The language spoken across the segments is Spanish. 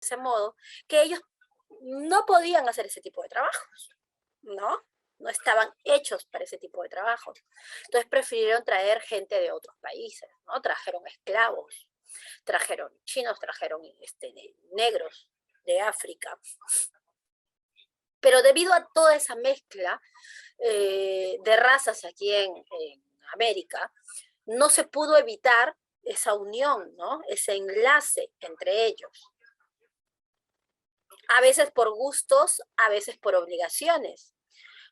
ese modo, que ellos no podían hacer ese tipo de trabajos, ¿no? No estaban hechos para ese tipo de trabajos. Entonces prefirieron traer gente de otros países, ¿no? Trajeron esclavos, trajeron chinos, trajeron negros de África. Pero debido a toda esa mezcla de razas aquí en América, no se pudo evitar esa unión, ¿no? Ese enlace entre ellos. A veces por gustos, a veces por obligaciones.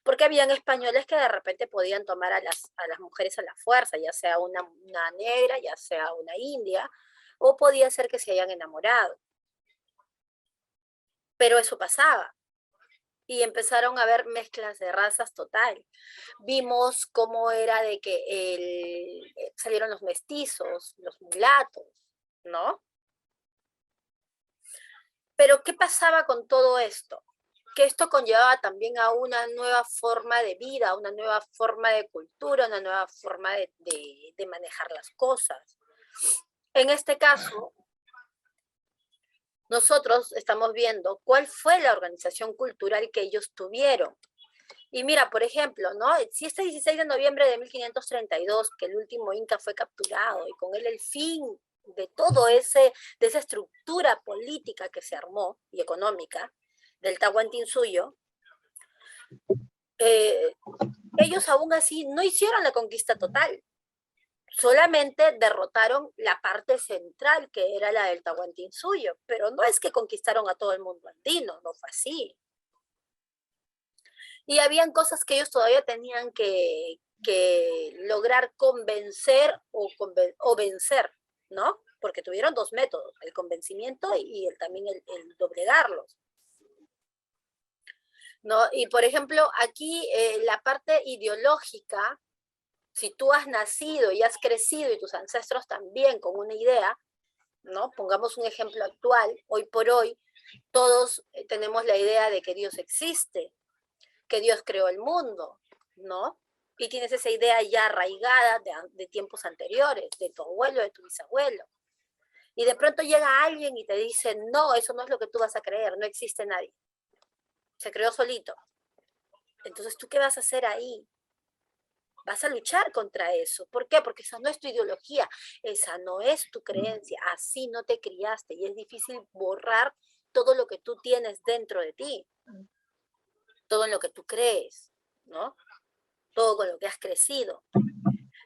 Porque habían españoles que de repente podían tomar a las mujeres a la fuerza, ya sea una negra, ya sea una india, o podía ser que se hayan enamorado. Pero eso pasaba. Y empezaron a haber mezclas de razas total. Vimos cómo era de que salieron los mestizos, los mulatos, ¿no? Pero ¿qué pasaba con todo esto? Que esto conllevaba también a una nueva forma de vida, una nueva forma de cultura, una nueva forma de manejar las cosas. En este caso, nosotros estamos viendo cuál fue la organización cultural que ellos tuvieron. Y mira, por ejemplo, ¿no? Si este 16 de noviembre de 1532, que el último Inca fue capturado y con él el fin de de esa estructura política que se armó y económica del Tahuantinsuyo, ellos aún así no hicieron la conquista total, solamente derrotaron la parte central que era la del Tahuantinsuyo, pero no es que conquistaron a todo el mundo andino, no fue así. Y habían cosas que ellos todavía tenían que lograr convencer o vencer, ¿no? Porque tuvieron dos métodos, el convencimiento y también el doblegarlos, ¿no? Y por ejemplo, aquí la parte ideológica, si tú has nacido y has crecido y tus ancestros también con una idea, ¿no? Pongamos un ejemplo actual, hoy por hoy, todos tenemos la idea de que Dios existe, que Dios creó el mundo, ¿no? Y tienes esa idea ya arraigada de tiempos anteriores, de tu abuelo, de tu bisabuelo. Y de pronto llega alguien y te dice, no, eso no es lo que tú vas a creer, no existe nadie. Se creó solito. Entonces, ¿tú qué vas a hacer ahí? Vas a luchar contra eso. ¿Por qué? Porque esa no es tu ideología, esa no es tu creencia, así no te criaste y es difícil borrar todo lo que tú tienes dentro de ti, todo en lo que tú crees, ¿no? Todo con lo que has crecido.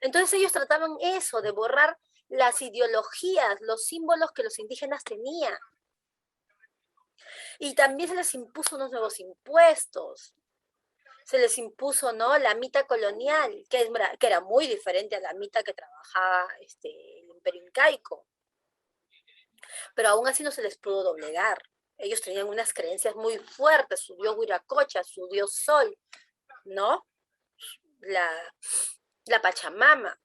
Entonces ellos trataban eso, de borrar las ideologías, los símbolos que los indígenas tenían. Y también se les impuso unos nuevos impuestos. Se les impuso, ¿no?, la mita colonial, que era muy diferente a la mita que trabajaba el imperio incaico. Pero aún así no se les pudo doblegar. Ellos tenían unas creencias muy fuertes, su dios Huiracocha, su dios Sol, ¿no? La Pachamama.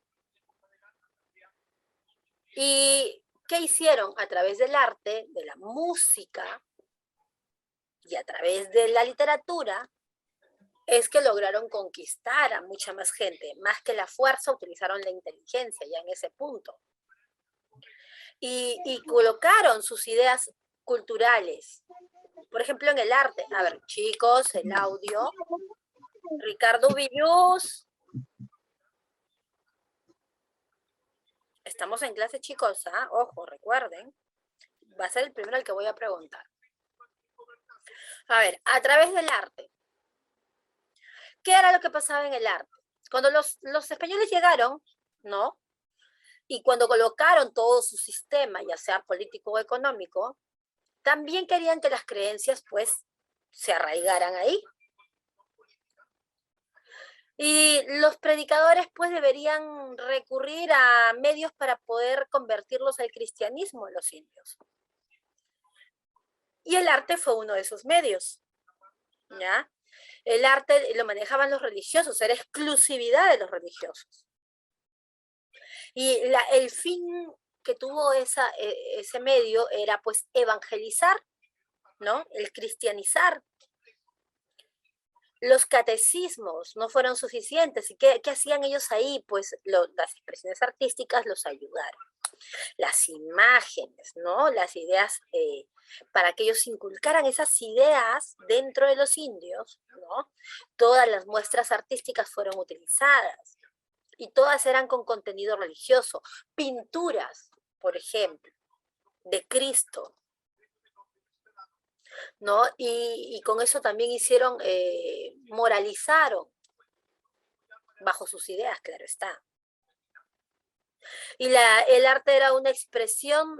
¿Y qué hicieron? A través del arte, de la música y a través de la literatura, es que lograron conquistar a mucha más gente. Más que la fuerza, utilizaron la inteligencia ya en ese punto. Y colocaron sus ideas culturales. Por ejemplo, en el arte. A ver, chicos, el audio. Ricardo Villus. Estamos en clase, chicos, ¿ah? Ojo, recuerden. Va a ser el primero al que voy a preguntar. A ver, a través del arte. ¿Qué era lo que pasaba en el arte? Cuando los españoles llegaron, ¿no? Y cuando colocaron todo su sistema, ya sea político o económico, también querían que las creencias, pues, se arraigaran ahí. Y los predicadores, pues, deberían recurrir a medios para poder convertirlos al cristianismo de los indios. Y el arte fue uno de esos medios, ¿ya? El arte lo manejaban los religiosos, era exclusividad de los religiosos. Y el fin que tuvo ese medio era, pues, evangelizar, ¿no? El cristianizar. Los catecismos no fueron suficientes. ¿Y qué hacían ellos ahí? Pues las expresiones artísticas los ayudaron. Las imágenes, ¿no? Las ideas, para que ellos inculcaran esas ideas dentro de los indios, ¿no? Todas las muestras artísticas fueron utilizadas y todas eran con contenido religioso. Pinturas, por ejemplo, de Cristo, ¿no? Y con eso también hicieron, moralizaron bajo sus ideas, claro está. Y el arte era una expresión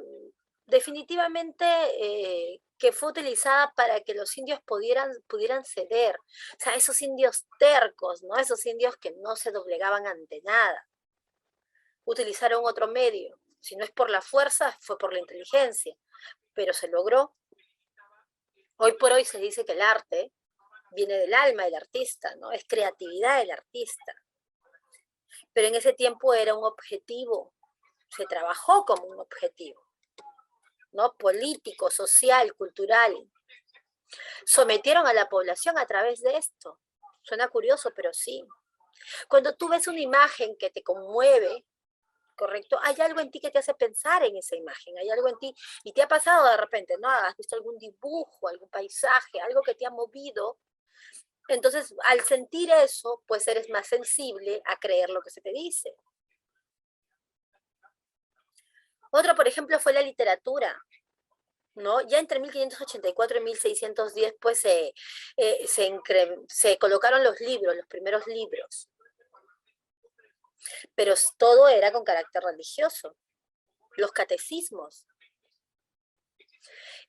definitivamente, que fue utilizada para que los indios pudieran ceder. O sea, esos indios tercos, ¿no? Esos indios que no se doblegaban ante nada. Utilizaron otro medio. Si no es por la fuerza, fue por la inteligencia. Pero se logró. Hoy por hoy se dice que el arte viene del alma del artista, ¿no? Es creatividad del artista. Pero en ese tiempo era un objetivo. Se trabajó como un objetivo, ¿no? Político, social, cultural. Sometieron a la población a través de esto. Suena curioso, pero sí. Cuando tú ves una imagen que te conmueve, ¿correcto? Hay algo en ti que te hace pensar en esa imagen, hay algo en ti, y te ha pasado de repente, ¿no? Has visto algún dibujo, algún paisaje, algo que te ha movido. Entonces, al sentir eso, pues eres más sensible a creer lo que se te dice. Otro, por ejemplo, fue la literatura, ¿no? Ya entre 1584 y 1610, pues se colocaron los libros, los primeros libros, pero todo era con carácter religioso, los catecismos.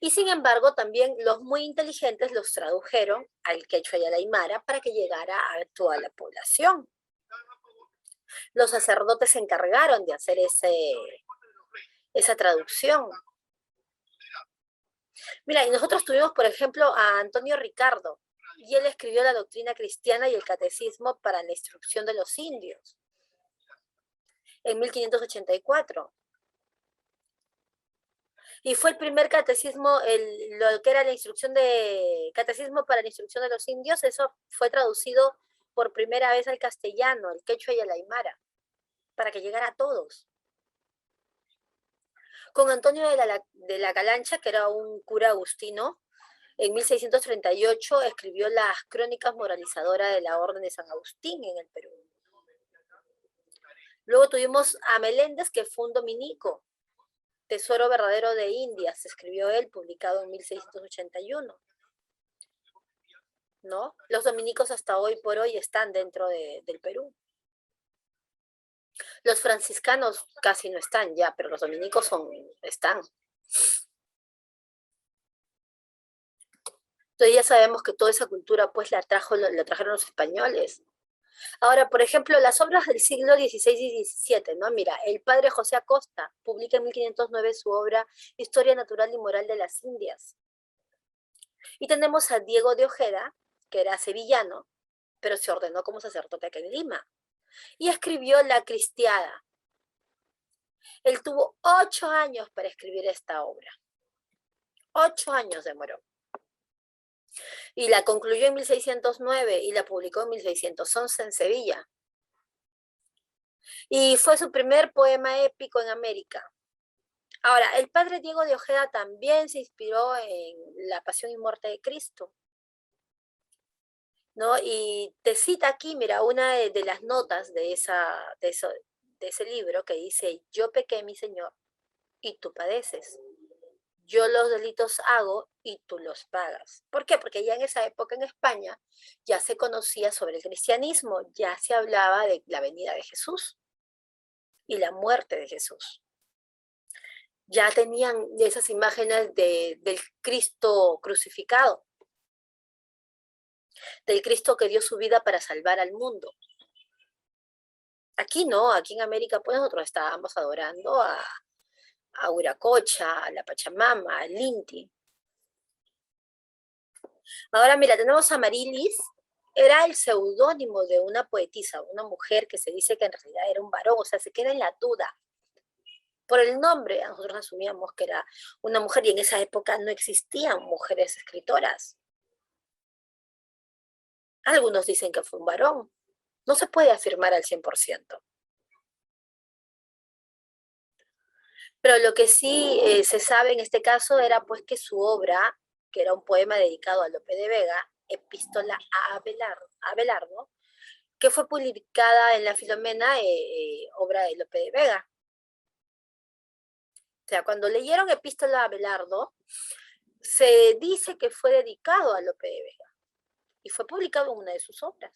Y sin embargo, también los muy inteligentes los tradujeron al quechua y al aymara para que llegara a toda la población. Los sacerdotes se encargaron de hacer esa traducción. Mira, y nosotros tuvimos, por ejemplo, a Antonio Ricardo, y él escribió la doctrina cristiana y el catecismo para la instrucción de los indios en 1584. Y fue el primer catecismo, lo que era la instrucción de catecismo para la instrucción de los indios, eso fue traducido por primera vez al castellano, al quechua y al aymara, para que llegara a todos. Con Antonio de la Calancha, que era un cura agustino, en 1638 escribió las crónicas moralizadoras de la Orden de San Agustín en el Perú. Luego tuvimos a Meléndez, que fue un dominico, Tesoro verdadero de Indias, escribió él, publicado en 1681. ¿No? Los dominicos hasta hoy por hoy están dentro del Perú. Los franciscanos casi no están ya, pero los dominicos están. Entonces ya sabemos que toda esa cultura pues la trajeron los españoles. Ahora, por ejemplo, las obras del siglo XVI y XVII, ¿no? Mira, el padre José Acosta publica en 1509 su obra Historia Natural y Moral de las Indias. Y tenemos a Diego de Ojeda, que era sevillano, pero se ordenó como sacerdote acá en Lima. Y escribió La Cristiada. Él tuvo 8 años para escribir esta obra. 8 años demoró. Y la concluyó en 1609 y la publicó en 1611 en Sevilla. Y fue su primer poema épico en América. Ahora, el padre Diego de Ojeda también se inspiró en la pasión y muerte de Cristo, ¿no? Y te cita aquí, mira, una de las notas de ese libro que dice: yo pequé, mi Señor, y tú padeces. Yo los delitos hago y tú los pagas. ¿Por qué? Porque ya en esa época en España ya se conocía sobre el cristianismo, ya se hablaba de la venida de Jesús y la muerte de Jesús. Ya tenían esas imágenes del Cristo crucificado, del Cristo que dio su vida para salvar al mundo. Aquí no, aquí en América pues nosotros estábamos adorando a Uracocha, a la Pachamama, al Inti. Ahora mira, tenemos a Marilis, era el seudónimo de una poetisa, una mujer que se dice que en realidad era un varón, o sea, se queda en la duda. Por el nombre, nosotros asumíamos que era una mujer y en esa época no existían mujeres escritoras. Algunos dicen que fue un varón. No se puede afirmar al 100%. Pero lo que sí se sabe en este caso era pues que su obra, que era un poema dedicado a Lope de Vega, Epístola a Abelardo, que fue publicada en la Filomena, obra de Lope de Vega. O sea, cuando leyeron Epístola a Abelardo, se dice que fue dedicado a Lope de Vega y fue publicado en una de sus obras.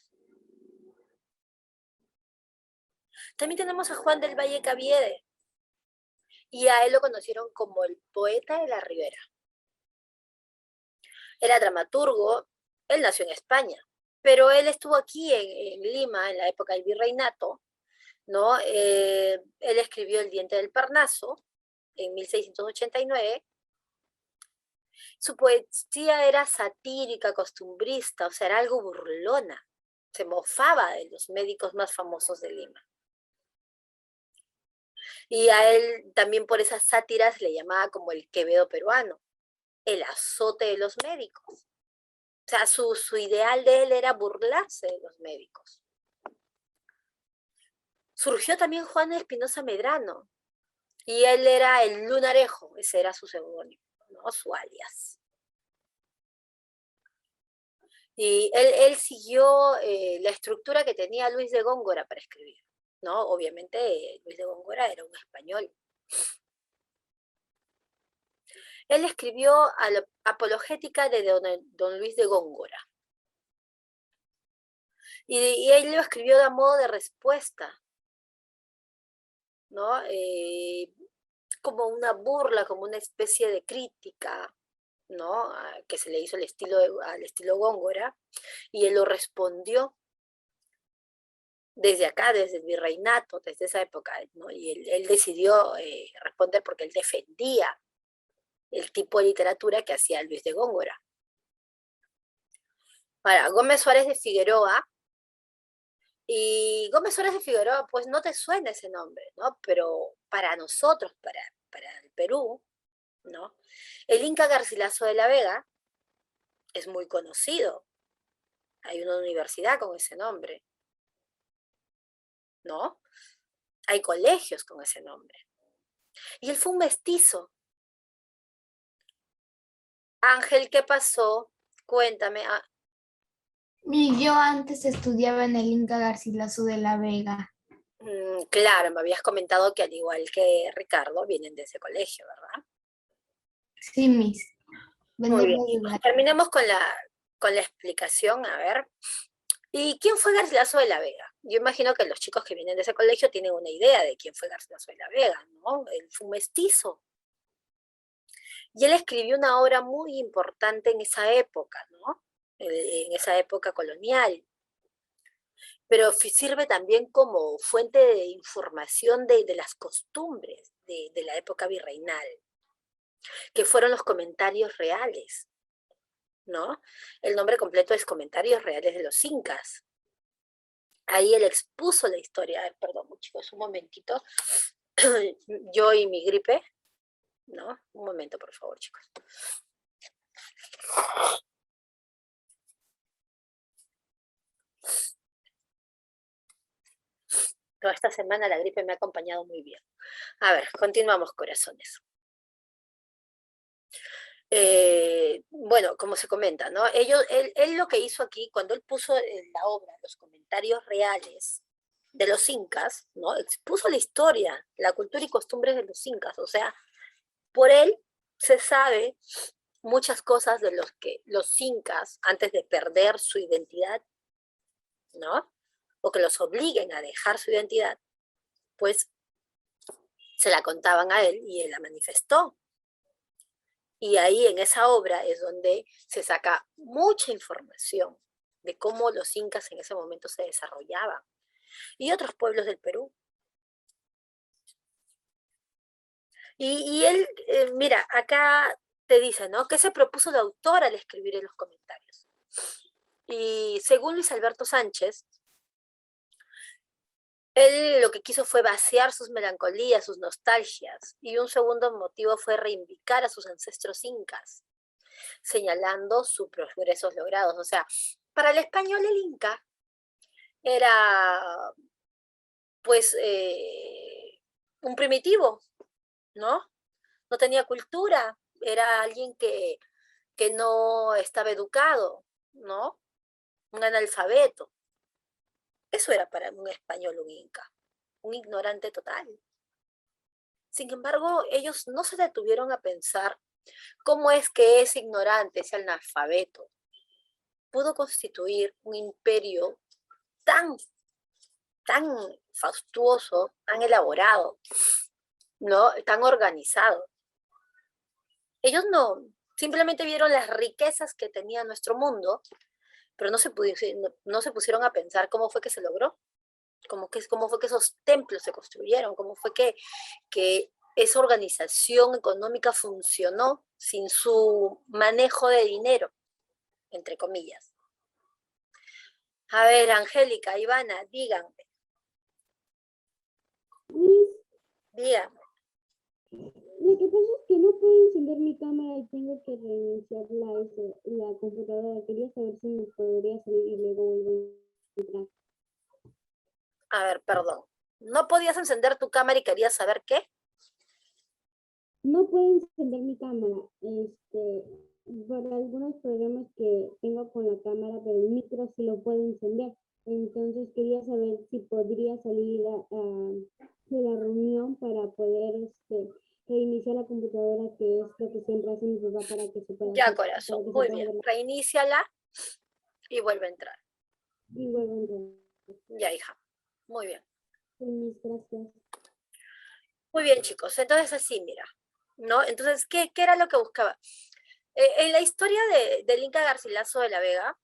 También tenemos a Juan del Valle Cabiede, y a él lo conocieron como el poeta de la Ribera. Era dramaturgo, él nació en España, pero él estuvo aquí en Lima en la época del virreinato, ¿no? Él escribió El diente del Parnaso en 1689. Su poesía era satírica, costumbrista, o sea, era algo burlona. Se mofaba de los médicos más famosos de Lima. Y a él también por esas sátiras le llamaba como el Quevedo peruano, el azote de los médicos. O sea, su ideal de él era burlarse de los médicos. Surgió también Juan Espinosa Medrano, y él era el Lunarejo, ese era su seudónimo, ¿no? Su alias. Y él siguió la estructura que tenía Luis de Góngora para escribir, ¿no? Obviamente Luis de Góngora era un español. Él escribió a la apologética de don Luis de Góngora. Y él lo escribió de modo de respuesta, ¿no? Como una burla, como una especie de crítica, ¿no? Que se le hizo al estilo Góngora, y él lo respondió desde acá, desde el virreinato, desde esa época, ¿no? Y él decidió responder porque él defendía el tipo de literatura que hacía Luis de Góngora. Ahora, Gómez Suárez de Figueroa, y Gómez Suárez de Figueroa, pues no te suena ese nombre, ¿no? Pero para nosotros, para el Perú, ¿no? El Inca Garcilaso de la Vega es muy conocido. Hay una universidad con ese nombre, ¿no? Hay colegios con ese nombre. Y él fue un mestizo. Ángel, ¿qué pasó? Cuéntame. Y yo antes estudiaba en el Inca Garcilaso de la Vega. Claro, me habías comentado que al igual que Ricardo, vienen de ese colegio, ¿verdad? Sí, mis. Muy bien. Venimos de la... Terminemos con la explicación, a ver. ¿Y quién fue Garcilaso de la Vega? Yo imagino que los chicos que vienen de ese colegio tienen una idea de quién fue Garcilaso de la Vega, ¿no? Él fue un mestizo. Y él escribió una obra muy importante en esa época, ¿no? En esa época colonial. Pero sirve también como fuente de información de las costumbres de la época virreinal, que fueron los comentarios reales, ¿no? El nombre completo es Comentarios Reales de los Incas. Ahí él expuso la historia. Perdón, chicos, un momentito. Yo y mi gripe, ¿no? Un momento, por favor, chicos. Toda esta semana la gripe me ha acompañado muy bien. A ver, continuamos, corazones. Bueno, como se comenta, ¿no? Él lo que hizo aquí, cuando él puso en la obra los comentarios reales de los incas, ¿no? Expuso la historia, la cultura y costumbres de los incas. O sea, por él se sabe muchas cosas de los que los incas, antes de perder su identidad, ¿no? O que los obliguen a dejar su identidad, pues se la contaban a él y él la manifestó. Y ahí en esa obra es donde se saca mucha información de cómo los incas en ese momento se desarrollaban y otros pueblos del Perú. Y él, mira, acá te dice, ¿no? ¿Qué se propuso el autor al escribir en los comentarios? Y según Luis Alberto Sánchez, él lo que quiso fue vaciar sus melancolías, sus nostalgias, y un segundo motivo fue reivindicar a sus ancestros incas, señalando sus progresos logrados. O sea, Para el español el Inca era pues un primitivo, ¿no? No tenía cultura, era alguien que no estaba educado, ¿no? Un analfabeto. Eso era para un español un Inca, un ignorante total. Sin embargo, ellos no se detuvieron a pensar cómo es que ese ignorante, ese analfabeto, pudo constituir un imperio tan, tan fastuoso, tan elaborado, ¿no? Tan organizado. Ellos no, simplemente vieron las riquezas que tenía nuestro mundo, pero no se pusieron a pensar cómo fue que se logró, cómo fue que esos templos se construyeron, cómo fue que esa organización económica funcionó sin su manejo de dinero, entre comillas. A ver, Angélica, Ivana, díganme, Miss, díganme. lo que pasa es que no puedo encender mi cámara y tengo que reiniciar la computadora. Quería saber si me podría salir y luego vuelvo a entrar. A ver, perdón. ¿No podías encender tu cámara y querías saber qué? No puedo encender mi cámara, por algunos problemas que tengo con la cámara, pero el micro sí lo puedo encender. Entonces quería saber si podría salir de la reunión para poder reiniciar la computadora, que es lo que siempre hace mi papá para que se pueda Ya, hacer, corazón. para que se Muy pueda bien. ver Reiníciala y vuelve a entrar. y vuelvo a entrar. Ya, hija. Muy bien. Mis gracias. Muy bien, chicos. Entonces, así, mira. ¿No? Entonces, ¿qué era lo que buscaba? En la historia del Inca Garcilaso de la Vega,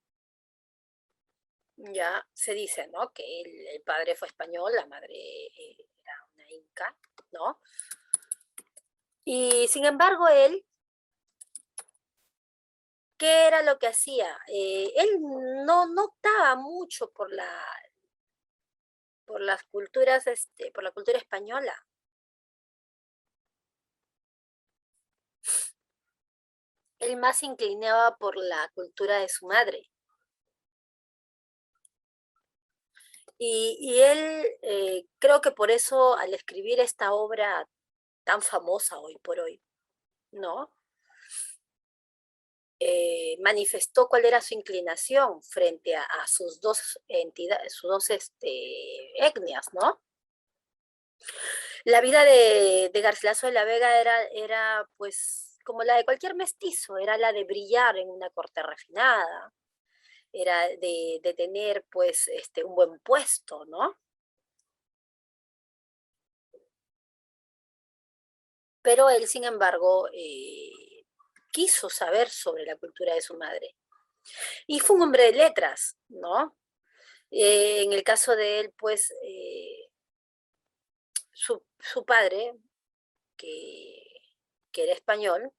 ya se dice, ¿no? Que el padre fue español, la madre era una inca, ¿no? Y sin embargo, él, ¿qué era lo que hacía? Él no optaba mucho por las culturas, por la cultura española. Él más se inclinaba por la cultura de su madre. Y él, creo que por eso, al escribir esta obra tan famosa hoy por hoy, ¿no? Manifestó cuál era su inclinación frente a sus dos entidades, sus dos etnias, ¿no? La vida de Garcilaso de la Vega era, pues, como la de cualquier mestizo, era la de brillar en una corte refinada, era de tener, pues, un buen puesto, ¿no? Pero él, sin embargo, quiso saber sobre la cultura de su madre. Y fue un hombre de letras, ¿no? En el caso de él, pues, su padre, que, que era español,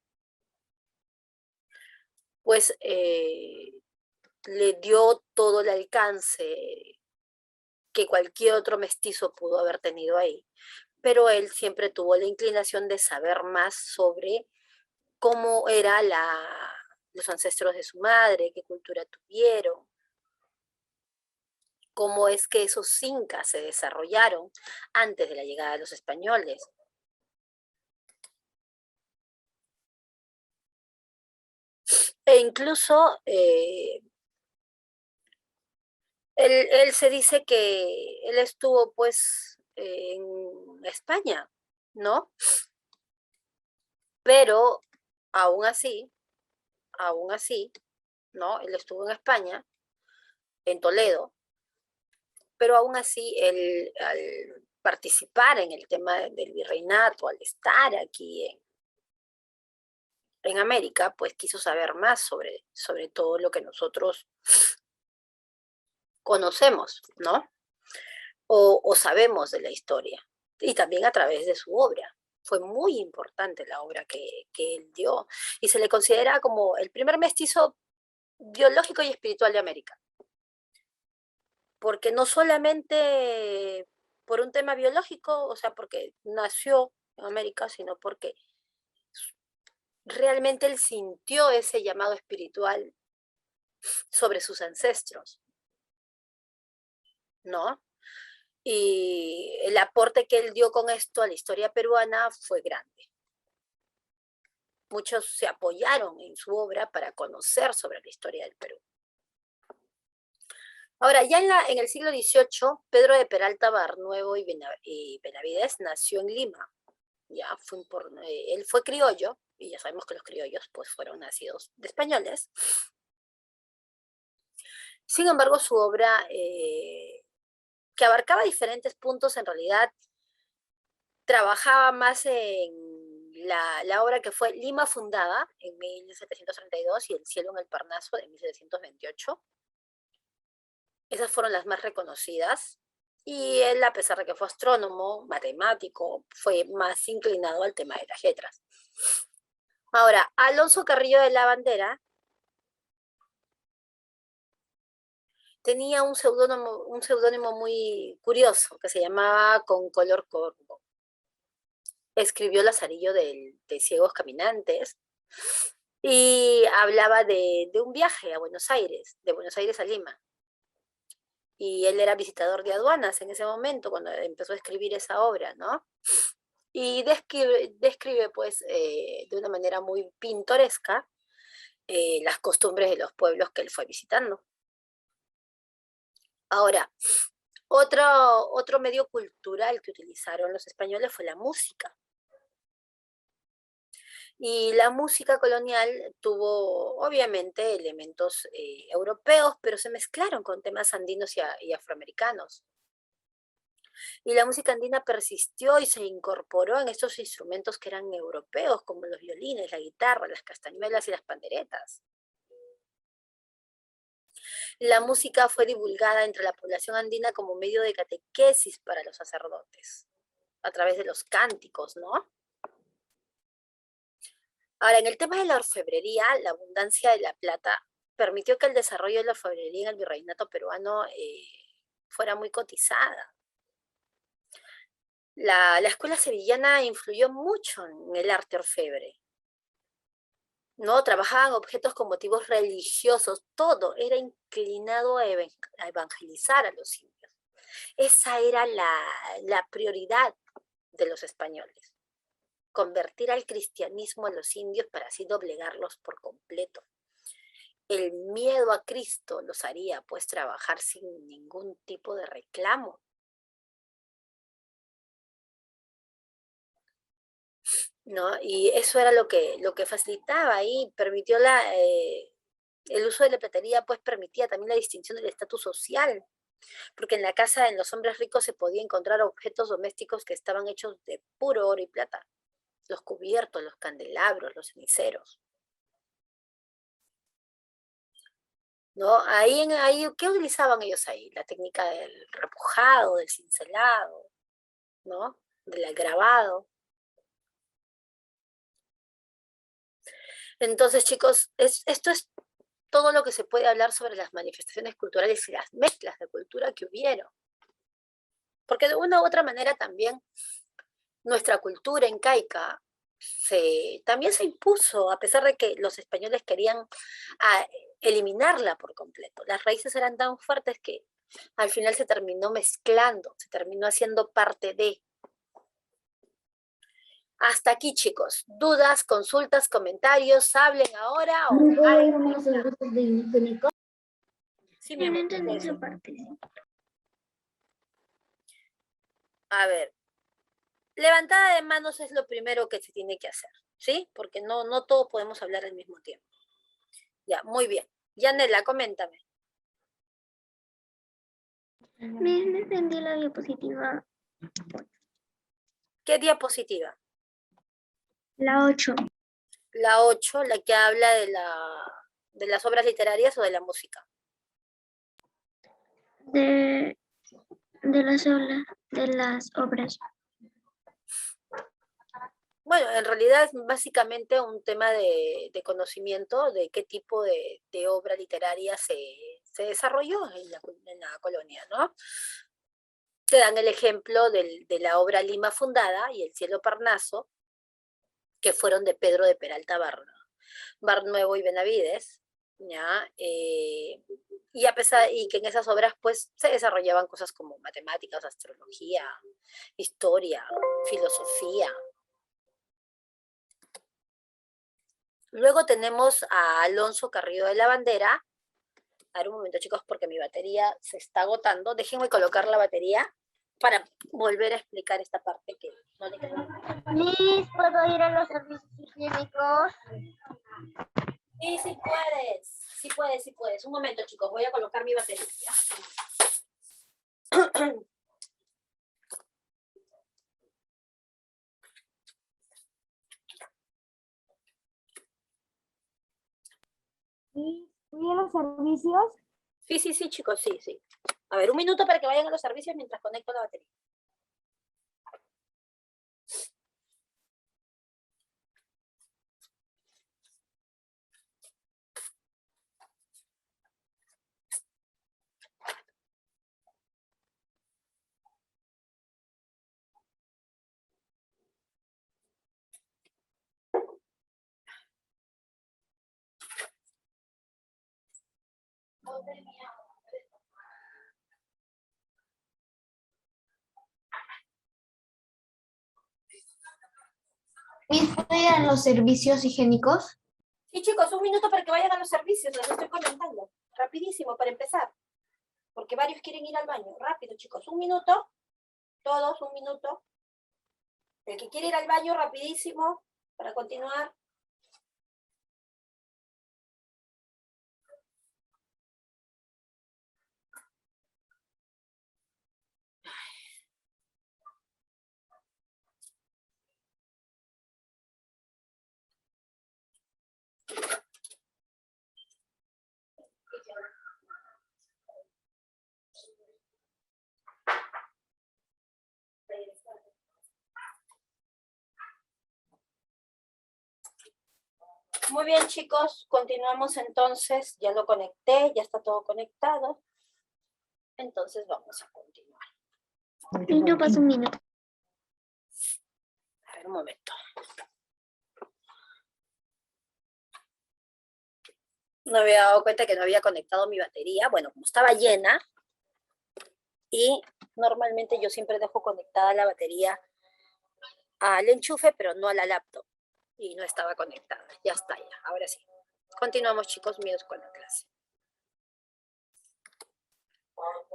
pues le dio todo el alcance que cualquier otro mestizo pudo haber tenido ahí. Pero él siempre tuvo la inclinación de saber más sobre cómo eran los ancestros de su madre, qué cultura tuvieron, cómo es que esos incas se desarrollaron antes de la llegada de los españoles. E incluso él se dice que él estuvo pues en España, ¿no? Pero aún así, ¿no? Él estuvo en España, en Toledo, pero aún así él al participar en el tema del virreinato, al estar aquí en América, pues quiso saber más sobre todo lo que nosotros conocemos, ¿no? O sabemos de la historia, y también a través de su obra. Fue muy importante la obra que él dio, y se le considera como el primer mestizo biológico y espiritual de América, porque no solamente por un tema biológico, o sea, porque nació en América, sino porque realmente él sintió ese llamado espiritual sobre sus ancestros, ¿no? Y el aporte que él dio con esto a la historia peruana fue grande. Muchos se apoyaron en su obra para conocer sobre la historia del Perú. Ahora, ya en el siglo XVIII, Pedro de Peralta Barnuevo y Benavides nació en Lima. Ya él fue criollo, y ya sabemos que los criollos pues, fueron nacidos de españoles. Sin embargo, su obra, que abarcaba diferentes puntos, en realidad trabajaba más en la obra que fue Lima Fundada en 1732 y El cielo en el Parnaso de 1728. Esas fueron las más reconocidas. Y él, a pesar de que fue astrónomo, matemático, fue más inclinado al tema de las letras. Ahora, Alonso Carrillo de la Bandera tenía un seudónimo muy curioso que se llamaba Con Color Corvo. Escribió Lazarillo de Ciegos Caminantes y hablaba de un viaje a Buenos Aires, de Buenos Aires a Lima. Y él era visitador de aduanas en ese momento, cuando empezó a escribir esa obra, ¿no? Y describe pues, de una manera muy pintoresca las costumbres de los pueblos que él fue visitando. Ahora, otro medio cultural que utilizaron los españoles fue la música. Y la música colonial tuvo, obviamente, elementos europeos, pero se mezclaron con temas andinos y afroamericanos. Y la música andina persistió y se incorporó en estos instrumentos que eran europeos, como los violines, la guitarra, las castañuelas y las panderetas. La música fue divulgada entre la población andina como medio de catequesis para los sacerdotes, a través de los cánticos, ¿no? Ahora, en el tema de la orfebrería, la abundancia de la plata permitió que el desarrollo de la orfebrería en el virreinato peruano fuera muy cotizada. La escuela sevillana influyó mucho en el arte orfebre, ¿no? Trabajaban objetos con motivos religiosos, todo era inclinado a evangelizar a los indios. Esa era la prioridad de los españoles, convertir al cristianismo a los indios para así doblegarlos por completo. El miedo a Cristo los haría pues trabajar sin ningún tipo de reclamo. ¿No? Y eso era lo que facilitaba y permitió el uso de la platería, pues permitía también la distinción del estatus social, porque en la casa de los hombres ricos se podía encontrar objetos domésticos que estaban hechos de puro oro y plata, los cubiertos, los candelabros, los ceniceros. ¿No? ¿Qué utilizaban ellos ahí? La técnica del repujado, del cincelado, ¿no? Del grabado. Entonces, chicos, esto es todo lo que se puede hablar sobre las manifestaciones culturales y las mezclas de cultura que hubieron. Porque de una u otra manera también nuestra cultura incaica también se impuso, a pesar de que los españoles querían eliminarla por completo. Las raíces eran tan fuertes que al final se terminó mezclando, se terminó haciendo parte de. Hasta aquí, chicos. ¿Dudas, consultas, comentarios? ¿Hablen ahora o ¿No puedo ir a hablen? unos saludos de mi casa? Sí, mi amor. No entendí esa parte. A ver, levantada de manos es lo primero que se tiene que hacer, ¿sí? Porque no todos podemos hablar al mismo tiempo. Ya, muy bien. Yanela, coméntame. No entendí la diapositiva. ¿Qué diapositiva? La 8. La 8, la que habla de las obras literarias o de la música. De las obras. Bueno, en realidad es básicamente un tema de conocimiento de qué tipo de obra literaria se desarrolló en la colonia, ¿no? Te dan el ejemplo de la obra Lima Fundada y El cielo Parnaso, que fueron de Pedro de Peralta Barnuevo y Benavides, ¿ya? Y que en esas obras pues se desarrollaban cosas como matemáticas, astrología, historia, filosofía. Luego tenemos a Alonso Carrillo de la Bandera. A ver un momento, chicos, porque mi batería se está agotando. Déjenme colocar la batería para volver a explicar esta parte que no le quedó. Liz, ¿puedo ir a los servicios higiénicos? Sí, sí puedes. Sí puedes, sí puedes. Un momento, chicos, voy a colocar mi batería. Liz, ¿voy a los servicios? Sí, sí, sí, chicos, sí, sí. A ver, un minuto para que vayan a los servicios mientras conecto la batería. Miss, ¿puedo ir a los servicios higiénicos? Sí, chicos, un minuto para que vayan a los servicios, les estoy comentando. Rapidísimo, para empezar. Porque varios quieren ir al baño. Rápido, chicos, un minuto. Todos, un minuto. El que quiere ir al baño, rapidísimo, para continuar. Muy bien, chicos, continuamos entonces. Ya lo conecté, ya está todo conectado. Entonces vamos a continuar. Y yo paso un minuto. A ver, un momento. No había dado cuenta que no había conectado mi batería. Bueno, como estaba llena, y normalmente yo siempre dejo conectada la batería al enchufe, pero no a la laptop. Y no estaba conectada. Ya está, ya. Ahora sí. Continuamos, chicos míos, con la clase.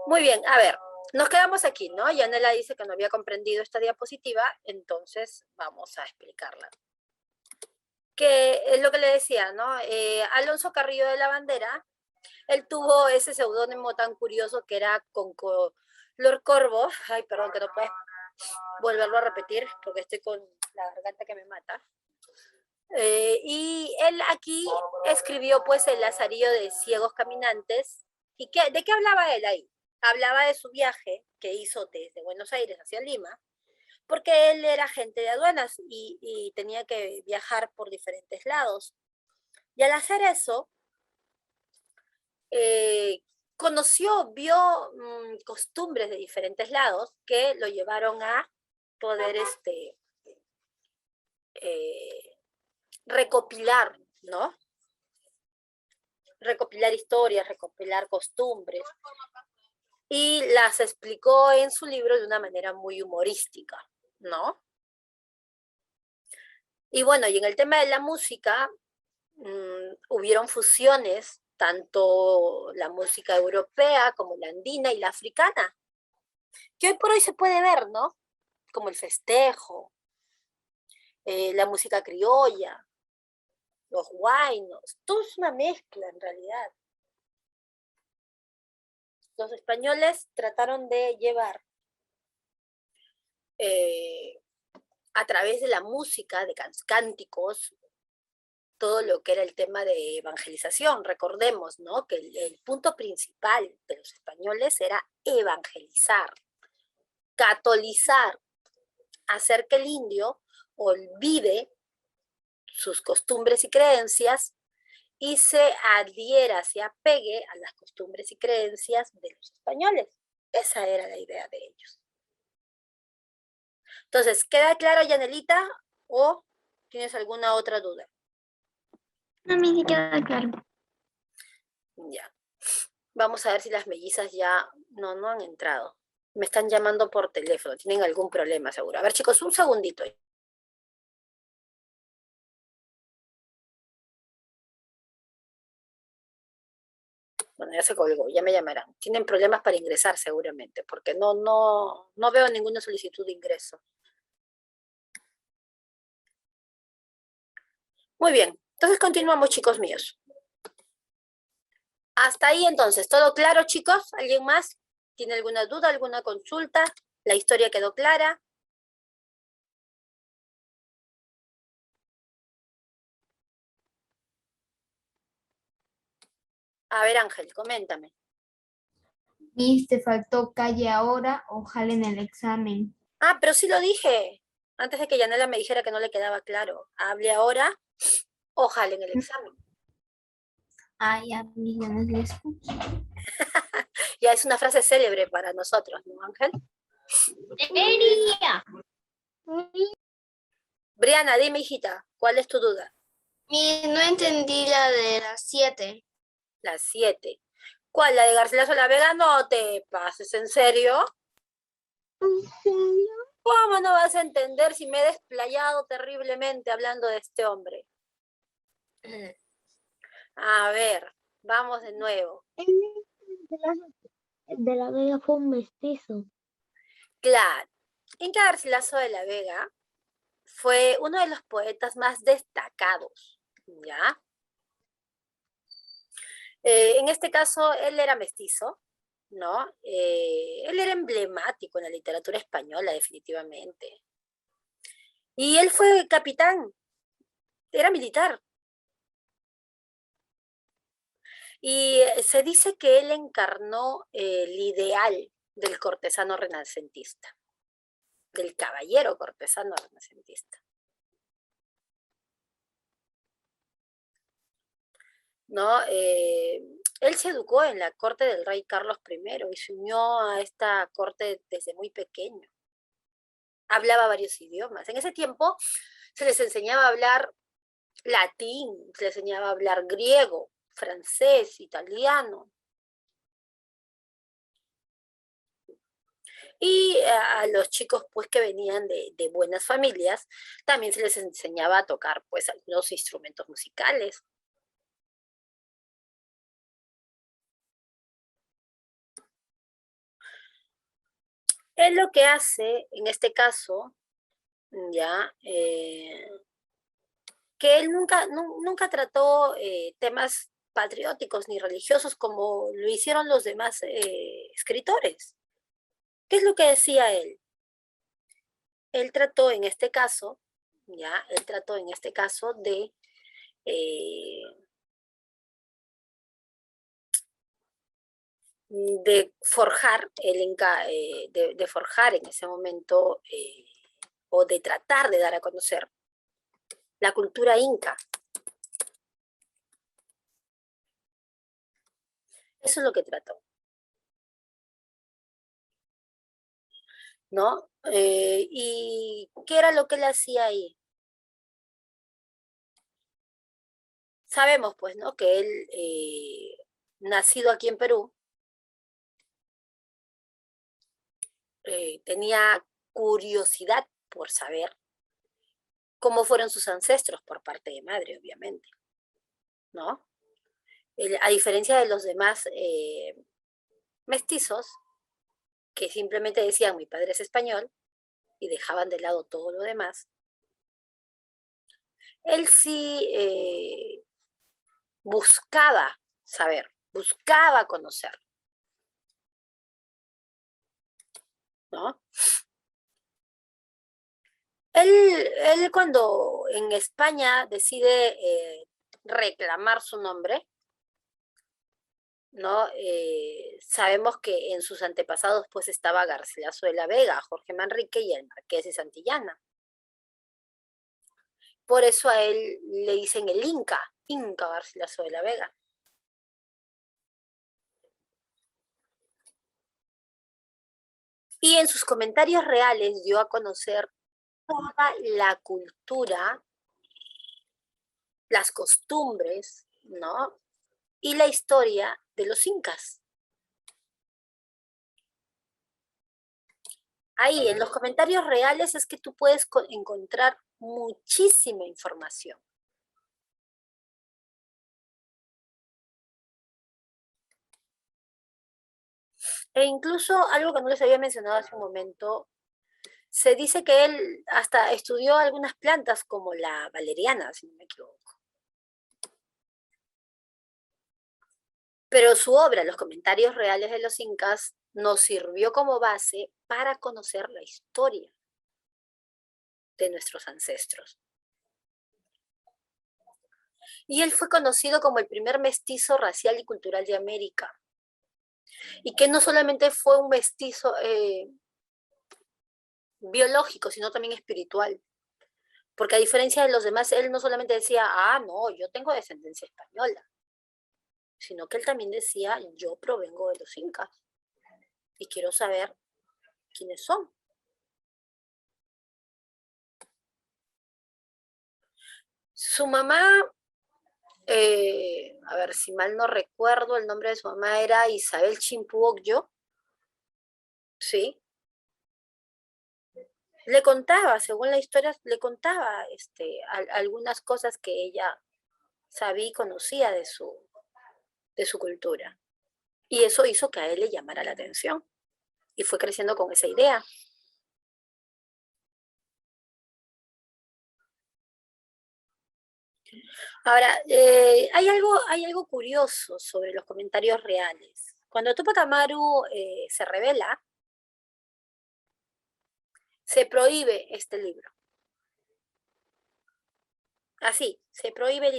Muy bien, a ver. Nos quedamos aquí, ¿no? Yanela dice que no había comprendido esta diapositiva, entonces vamos a explicarla. Que es lo que le decía, ¿no? Alonso Carrillo de la Bandera, él tuvo ese seudónimo tan curioso que era con color corvo. Ay, perdón, que no puedes volverlo a repetir porque estoy con la garganta que me mata. Y él aquí escribió pues el Lazarillo de Ciegos Caminantes. ¿Y de qué hablaba él ahí? Hablaba de su viaje que hizo desde Buenos Aires hacia Lima, porque él era agente de aduanas y tenía que viajar por diferentes lados. Y al hacer eso, vio costumbres de diferentes lados que lo llevaron a poder recopilar, ¿no? Recopilar historias, recopilar costumbres, y las explicó en su libro de una manera muy humorística, ¿no? Y bueno, y en el tema de la música, hubieron fusiones, tanto la música europea como la andina y la africana, que hoy por hoy se puede ver, ¿no? Como el festejo, la música criolla, los huaynos, todo es una mezcla en realidad. Los españoles trataron de llevar a través de la música, de cánticos, todo lo que era el tema de evangelización. Recordemos, ¿no? Que el punto principal de los españoles era evangelizar, catolizar, hacer que el indio olvide sus costumbres y creencias y se adhiera, se apegue a las costumbres y creencias de los españoles. Esa era la idea de ellos. Entonces, ¿queda claro, Yanelita? ¿O tienes alguna otra duda? A mí sí queda claro. Ya. Vamos a ver si las mellizas ya no han entrado. Me están llamando por teléfono. Tienen algún problema, seguro. A ver, chicos, un segundito. Bueno, ya se colgó, ya me llamarán. Tienen problemas para ingresar seguramente, porque no veo ninguna solicitud de ingreso. Muy bien, entonces continuamos, chicos míos. Hasta ahí entonces, ¿todo claro, chicos? ¿Alguien más? ¿Tiene alguna duda, alguna consulta? ¿La historia quedó clara? A ver, Ángel, coméntame. Miss, te faltó calle ahora o jale en el examen. Ah, pero sí lo dije. Antes de que Yanela me dijera que no le quedaba claro. Hable ahora, ojalá en el examen. Ay, ya, Miss, ya no le escucho. Ya es una frase célebre para nosotros, ¿no, Ángel? Briana, dime, hijita, ¿cuál es tu duda? No entendí la de las 7. La 7. ¿Cuál? ¿La de Garcilaso La Vega? No te pases, ¿en serio? ¿Cómo no vas a entender si me he desplayado terriblemente hablando de este hombre? A ver, vamos de nuevo. De la Vega fue un mestizo. Claro, Inca Garcilaso de la Vega fue uno de los poetas más destacados, ¿ya? En este caso, él era mestizo, ¿no? Él era emblemático en la literatura española, definitivamente. Y él fue capitán, era militar. Y se dice que él encarnó el ideal del cortesano renacentista, del caballero cortesano renacentista. ¿No? Él se educó en la corte del rey Carlos I y se unió a esta corte desde muy pequeño. Hablaba varios idiomas. En ese tiempo se les enseñaba a hablar latín, se les enseñaba a hablar griego, francés, italiano. Y a los chicos pues que venían de buenas familias también se les enseñaba a tocar pues algunos instrumentos musicales. Él lo que hace en este caso, ya, que él nunca trató temas patrióticos ni religiosos como lo hicieron los demás escritores. ¿Qué es lo que decía él? Él trató en este caso, ya, él trató en este caso de forjar de forjar en ese momento o de tratar de dar a conocer la cultura inca. Eso es lo que trató, ¿no? ¿Y qué era lo que él hacía ahí? Sabemos, pues, ¿no? Que él, nacido aquí en Perú, tenía curiosidad por saber cómo fueron sus ancestros por parte de madre, obviamente, ¿no? A diferencia de los demás mestizos, que simplemente decían mi padre es español y dejaban de lado todo lo demás, él sí buscaba saber, buscaba conocer, ¿no? Él cuando en España decide reclamar su nombre, ¿no? Sabemos que en sus antepasados pues estaba Garcilaso de la Vega, Jorge Manrique y el Marqués de Santillana. Por eso a él le dicen el Inca Garcilaso de la Vega. Y en sus comentarios reales dio a conocer toda la cultura, las costumbres, ¿no? y la historia de los incas. Ahí, en los comentarios reales es que tú puedes encontrar muchísima información. E incluso algo que no les había mencionado hace un momento, se dice que él hasta estudió algunas plantas como la valeriana, si no me equivoco. Pero su obra, Los comentarios reales de los incas, nos sirvió como base para conocer la historia de nuestros ancestros. Y él fue conocido como el primer mestizo racial y cultural de América. Y que no solamente fue un mestizo biológico, sino también espiritual. Porque a diferencia de los demás, él no solamente decía, ah, no, yo tengo descendencia española, sino que él también decía, yo provengo de los incas y quiero saber quiénes son. Su mamá, a ver, si mal no recuerdo, el nombre de su mamá era Isabel Chimpuocyo, ¿sí? Le contaba, según la historia, le contaba algunas cosas que ella sabía y conocía de su cultura. Y eso hizo que a él le llamara la atención. Y fue creciendo con esa idea. Ahora, hay algo curioso sobre los comentarios reales. Cuando Tupac Amaru se revela, se prohíbe este libro. Así, se prohíbe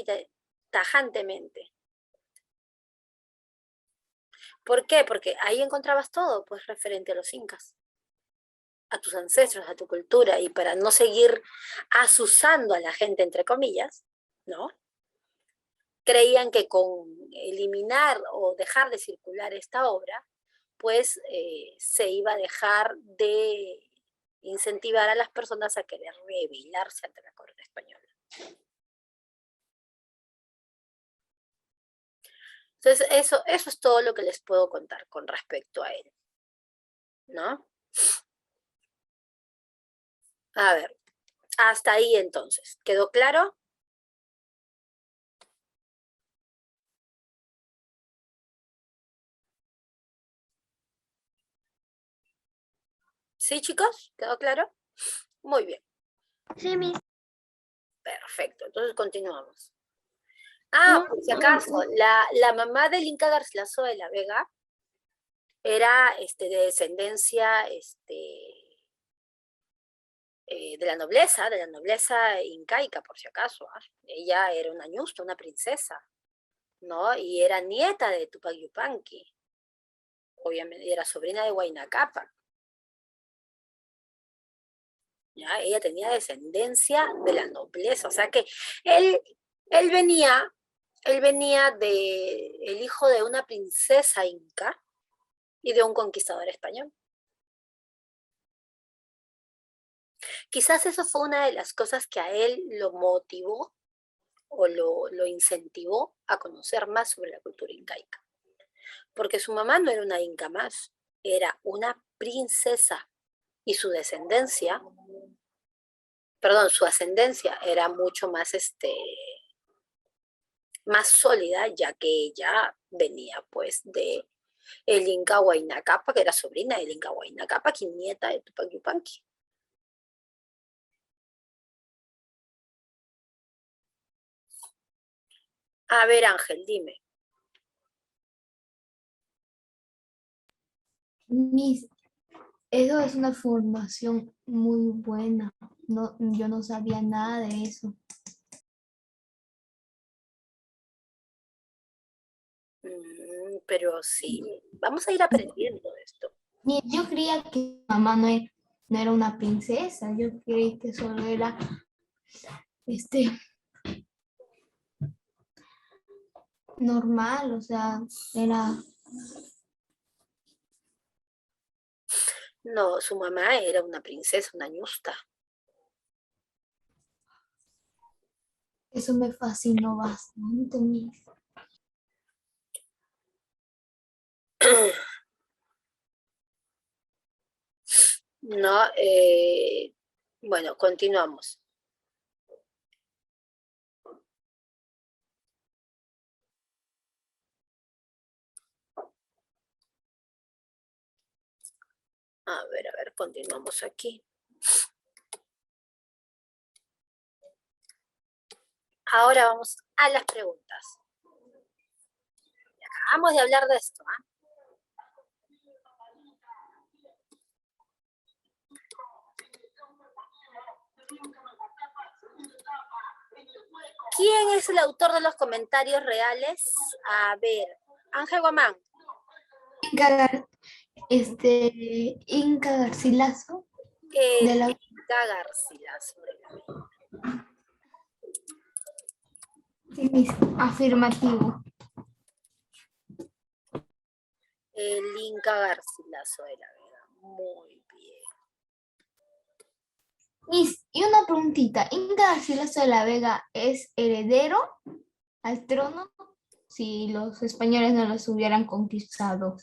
tajantemente. ¿Por qué? Porque ahí encontrabas todo, pues, referente a los incas, a tus ancestros, a tu cultura, y para no seguir asusando a la gente, entre comillas, ¿no? Creían que con eliminar o dejar de circular esta obra, pues se iba a dejar de incentivar a las personas a querer rebelarse ante la corona española. Entonces, eso es todo lo que les puedo contar con respecto a él, ¿no? A ver, hasta ahí entonces. ¿Quedó claro? ¿Sí, chicos? ¿Quedó claro? Muy bien. Sí, mis. Perfecto, entonces continuamos. Ah, por si acaso, la mamá del Inca Garcilaso de la Vega era de descendencia de la nobleza incaica, por si acaso. Ella era una ñusta, una princesa, ¿no? Y era nieta de Tupac Yupanqui. Obviamente, era sobrina de Huayna Cápac. ¿Ya? Ella tenía descendencia de la nobleza, o sea que él venía de el hijo de una princesa inca y de un conquistador español. Quizás eso fue una de las cosas que a él lo motivó o lo incentivó a conocer más sobre la cultura incaica. Porque su mamá no era una inca más, era una princesa y su descendencia, perdón, su ascendencia era mucho más, más sólida, ya que ella venía pues de el Inca Huayna Cápac, que era sobrina del Inca Huayna Cápac y nieta de Tupac Yupanqui. A ver, Ángel, dime. Eso es una formación muy buena. No, yo no sabía nada de eso. Pero sí, vamos a ir aprendiendo esto. Yo creía que mi mamá no era una princesa. Yo creí que solo era normal, o sea, era. No, su mamá era una princesa, una ñusta. Eso me fascinó bastante. No, bueno, continuamos. A ver, continuamos aquí. Ahora vamos a las preguntas. Acabamos de hablar de esto, ¿ah? ¿Quién es el autor de los comentarios reales? A ver, Ángel Guamán. Inca Garcilaso. De la... Inca Garcilaso. Sí, afirmativo. El Inca Garcilaso de la Vega. Muy bien. Y una preguntita, ¿Inca Garcilaso de la Vega es heredero al trono si los españoles no los hubieran conquistado?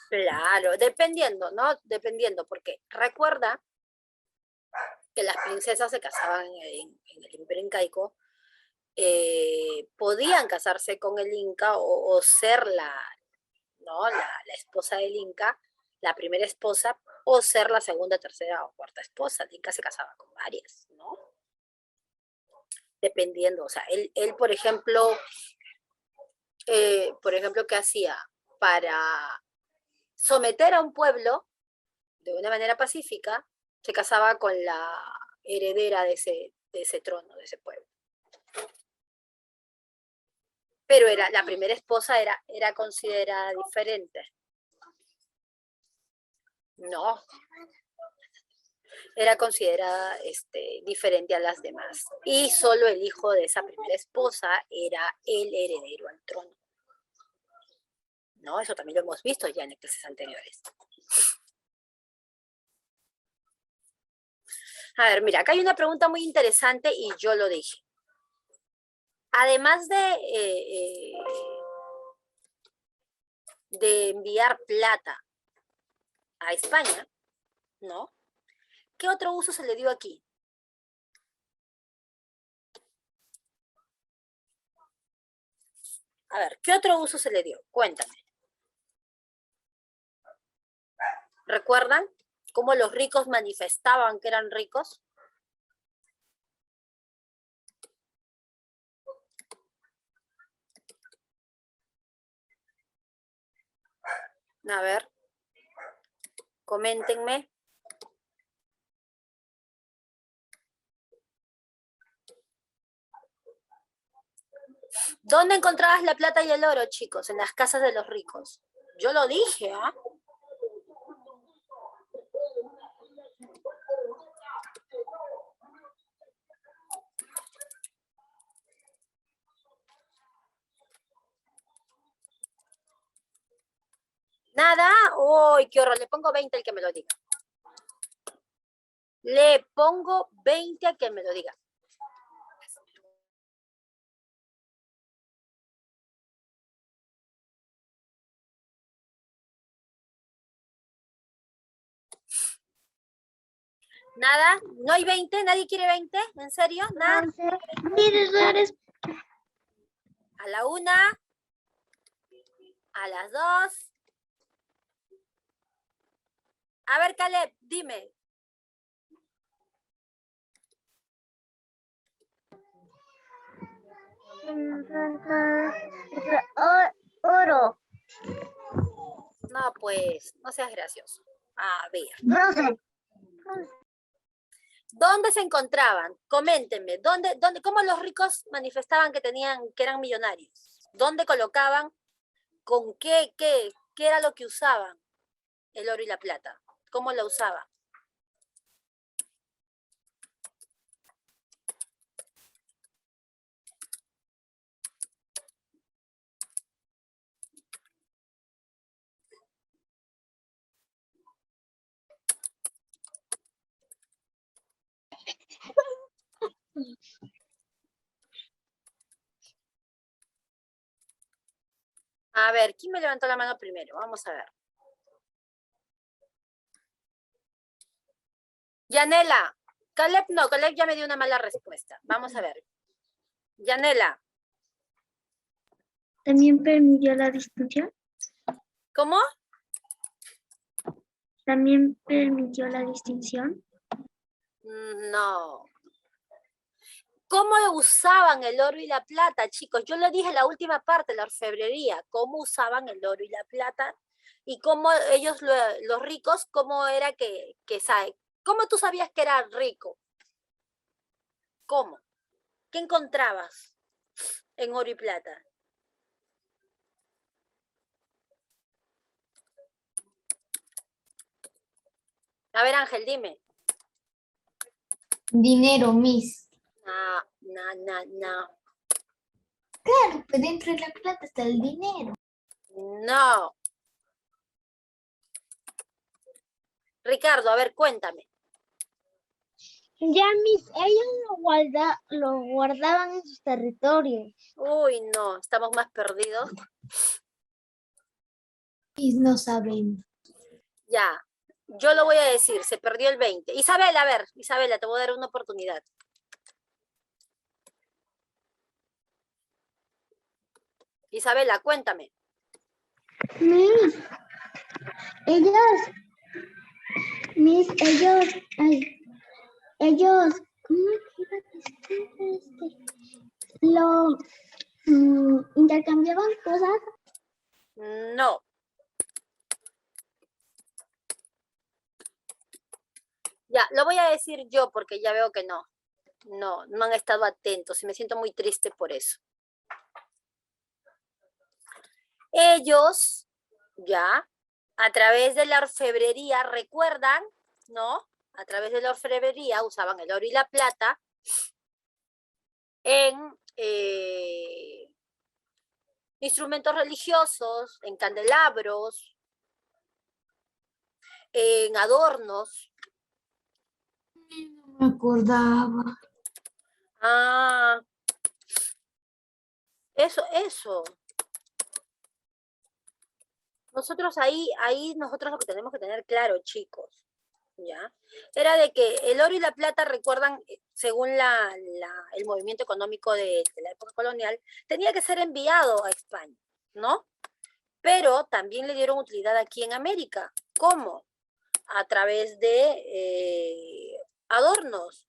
Claro, dependiendo, ¿no? Dependiendo, porque recuerda que las princesas se casaban en el Imperio Incaico, podían casarse con el Inca o ser ¿no? la esposa del Inca, la primera esposa, o ser la segunda, tercera o cuarta esposa. El Inca se casaba con varias, ¿no? Dependiendo, o sea, él por ejemplo, ¿qué hacía? Para someter a un pueblo de una manera pacífica, se casaba con la heredera de ese trono, de ese pueblo. Pero la primera esposa era considerada diferente. No, era considerada diferente a las demás. Y solo el hijo de esa primera esposa era el heredero al trono. ¿No? Eso también lo hemos visto ya en clases anteriores. A ver, mira, acá hay una pregunta muy interesante y yo lo dije. Además de enviar plata a España, ¿no? ¿Qué otro uso se le dio aquí? A ver, ¿qué otro uso se le dio? Cuéntame. ¿Recuerdan cómo los ricos manifestaban que eran ricos? A ver, coméntenme. ¿Dónde encontrabas la plata y el oro, chicos? En las casas de los ricos. Yo lo dije, ¿ah? ¿Nada? ¡Uy, qué horror! Le pongo 20 al que me lo diga. Le pongo 20 al que me lo diga. ¿Nada? ¿No hay 20? ¿Nadie quiere 20? ¿En serio? ¿Nada? A la 1. A las 2. A ver, Caleb, dime. Oro. No, pues, no seas gracioso. A ver. Bronce. ¿Dónde se encontraban? Coméntenme, ¿cómo los ricos manifestaban que eran millonarios? ¿Dónde colocaban? ¿Con qué era lo que usaban? El oro y la plata. ¿Cómo lo usaban? A ver, ¿quién me levantó la mano primero? Vamos a ver. Yanela. Caleb no, Caleb ya me dio una mala respuesta. Vamos a ver. Yanela. ¿También permitió la distinción? ¿Cómo? ¿También permitió la distinción? No. ¿Cómo usaban el oro y la plata, chicos? Yo le dije en la última parte, la orfebrería, cómo usaban el oro y la plata y cómo ellos, los ricos, cómo era que sabe. ¿Cómo tú sabías que era rico? ¿Cómo? ¿Qué encontrabas en oro y plata? A ver, Ángel, dime. Dinero, Miss. No. Claro, pues dentro de la plata está el dinero. No. Ricardo, a ver, cuéntame. Ya, mis, ellos lo guardaban en sus territorios. Uy, no, estamos más perdidos. Miss, no saben. Ya, yo lo voy a decir, se perdió el 20. Isabela, a ver, Isabela, te voy a dar una oportunidad. Isabela, cuéntame. Mis, ellos, ¿cómo iba a decir? Lo intercambiaban cosas. No. Ya, lo voy a decir yo porque ya veo que no. No han estado atentos y me siento muy triste por eso. Ellos, ya, a través de la orfebrería, recuerdan, ¿no? A través de la orfebrería usaban el oro y la plata en instrumentos religiosos, en candelabros, en adornos. No me acordaba. Ah, eso. Nosotros nosotros lo que tenemos que tener claro, chicos, ¿ya? Era de que el oro y la plata, recuerdan, según el movimiento económico de la época colonial, tenía que ser enviado a España, ¿no? Pero también le dieron utilidad aquí en América. ¿Cómo? A través de adornos.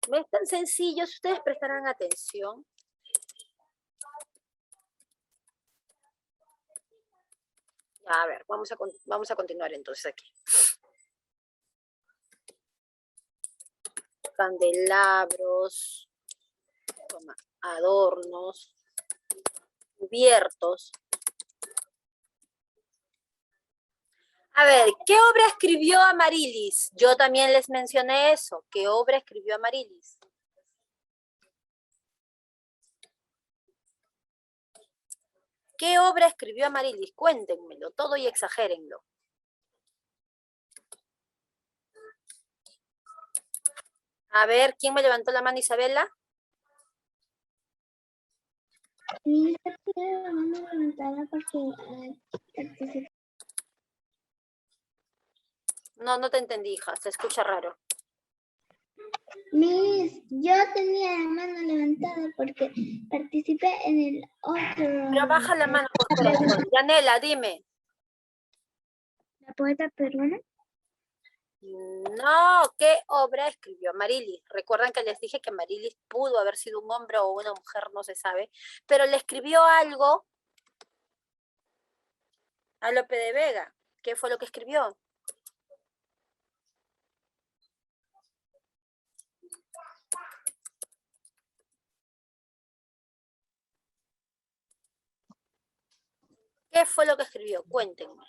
No es tan sencillo, si ustedes prestarán atención. A ver, vamos a continuar entonces aquí. Candelabros, adornos, cubiertos. A ver, ¿qué obra escribió Amarilis? Yo también les mencioné eso. ¿Qué obra escribió Amarilis? ¿Qué obra escribió Amarilis? Cuéntenmelo todo y exagérenlo. A ver, ¿quién me levantó la mano, Isabela? Sí, la mano levantada porque participé. No te entendí, hija. Se escucha raro. Miss, yo tenía la mano levantada porque participé en el otro. Pero baja la mano, por corazón. Yanela, dime. La poeta peruana. No, ¿qué obra escribió Amarilis? Recuerdan que les dije que Amarilis pudo haber sido un hombre o una mujer, no se sabe, pero le escribió algo a Lope de Vega. ¿Qué fue lo que escribió? ¿Qué fue lo que escribió? Cuéntenme.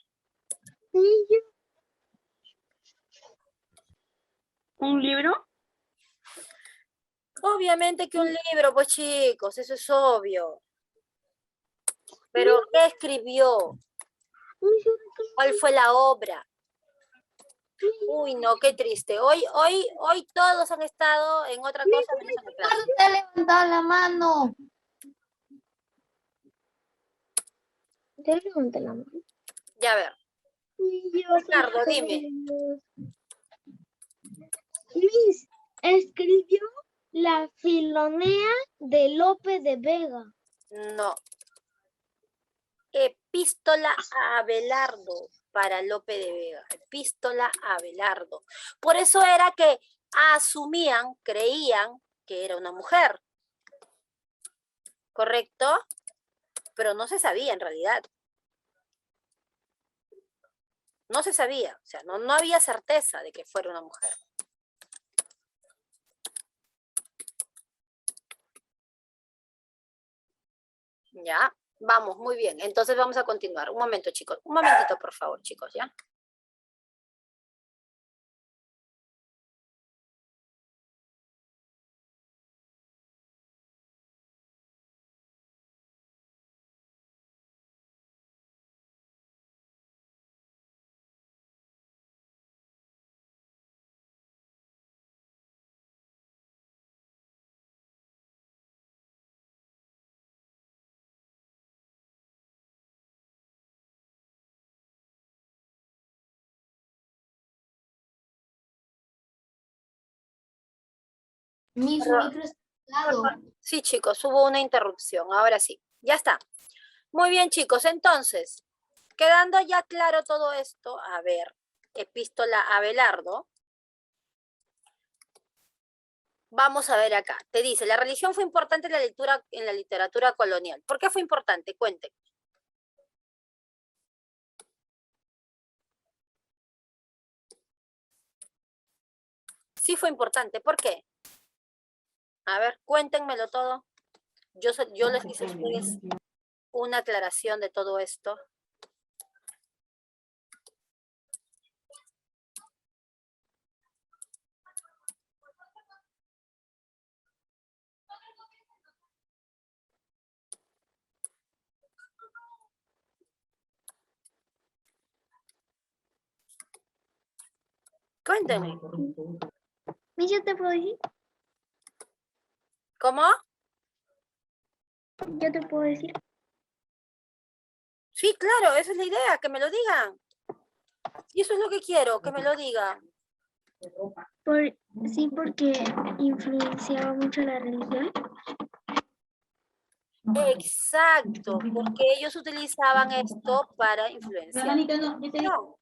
¿Un libro? Obviamente que un libro, pues chicos, eso es obvio. Pero ¿qué escribió? ¿Cuál fue la obra? Uy, no, qué triste. Hoy todos han estado en otra cosa menos en la clase. Te ha levantado la mano. Te levanté la mano. Ya a ver. Ricardo, dime. Miss, escribió la Filonea de Lope de Vega. No. Epístola a Abelardo para Lope de Vega. Epístola a Abelardo. Por eso era que asumían, creían que era una mujer. ¿Correcto? Pero no se sabía en realidad. No se sabía, o sea, no había certeza de que fuera una mujer. Ya, vamos, muy bien. Entonces vamos a continuar. Un momento, chicos. Un momentito, por favor, chicos, ¿ya? Mi su micro está apagado. Sí, chicos, hubo una interrupción. Ahora sí, ya está. Muy bien, chicos. Entonces, quedando ya claro todo esto, a ver, epístola a Abelardo. Vamos a ver acá. Te dice, la religión fue importante en la literatura colonial. ¿Por qué fue importante? Cuenten. Sí fue importante. ¿Por qué? A ver, cuéntenmelo todo. Yo les hice a ustedes una aclaración de todo esto. Cuéntenme. Miss, ¿yo te puedo decir? ¿Cómo? ¿Yo te puedo decir? Sí, claro, esa es la idea, que me lo digan. Y eso es lo que quiero, que me lo digan. Sí, porque influenciaba mucho la religión. Exacto, porque ellos utilizaban esto para influenciar. No.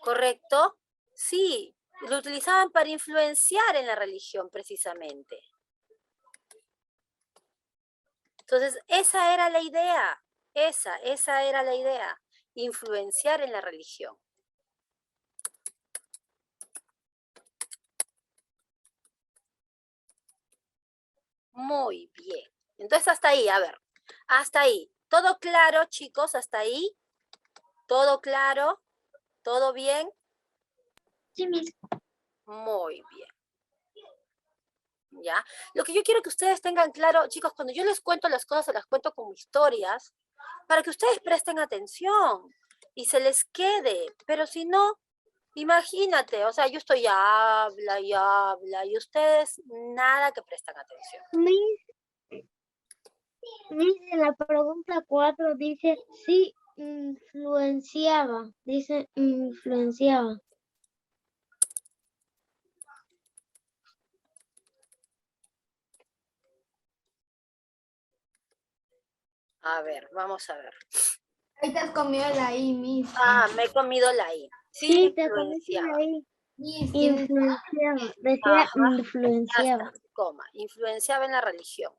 ¿Correcto? Sí, lo utilizaban para influenciar en la religión precisamente. Entonces, esa era la idea, esa era la idea, influenciar en la religión. Muy bien. Entonces, hasta ahí, a ver, hasta ahí. ¿Todo claro, chicos? ¿Hasta ahí? ¿Todo claro? ¿Todo bien? Sí, Miss. Muy bien. ¿Ya? Lo que yo quiero que ustedes tengan claro, chicos, cuando yo les cuento las cosas, se las cuento como historias, para que ustedes presten atención y se les quede. Pero si no, imagínate, o sea, yo estoy habla y ustedes nada que prestan atención. Miss, en la pregunta 4 dice, sí, influenciaba. Dice, influenciaba. A ver, vamos a ver. Ahí te has comido la I, Miss. Ah, me he comido la I. Sí, te comiste influenciaba. ahí. Miss, tienes Influenciaba. Decía Ajá, ya influenciaba. está, coma. Influenciaba en la religión.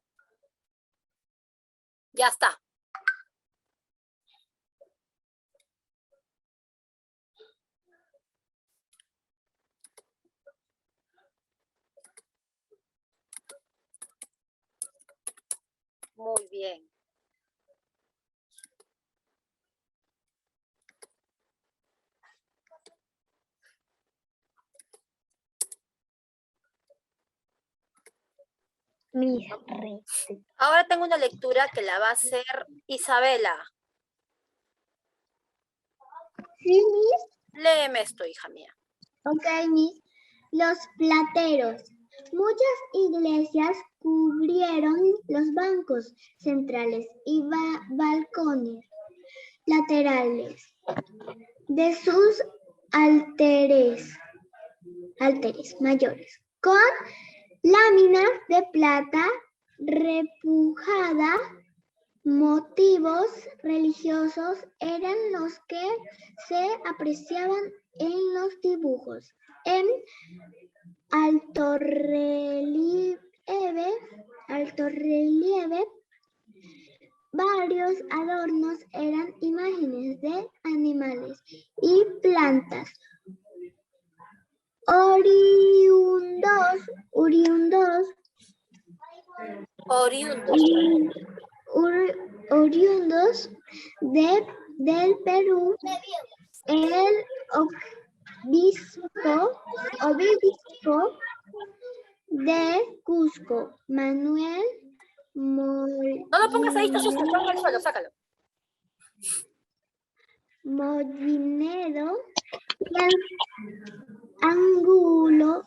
Ya está. Muy bien. Mis Ahora tengo una lectura que la va a hacer Isabela. Sí, Miss. Léeme esto, hija mía. Ok, Miss. Los plateros. Muchas iglesias cubrieron los bancos centrales y balcones laterales de sus altares mayores, con láminas de plata repujada. Motivos religiosos eran los que se apreciaban en los dibujos. En alto relieve, varios adornos eran imágenes de animales y plantas oriundos del Perú. El obispo de Cusco, Manuel No lo pongas ahí, está sucio, ponlo al suelo, sácalo. Molinero y el Angulo,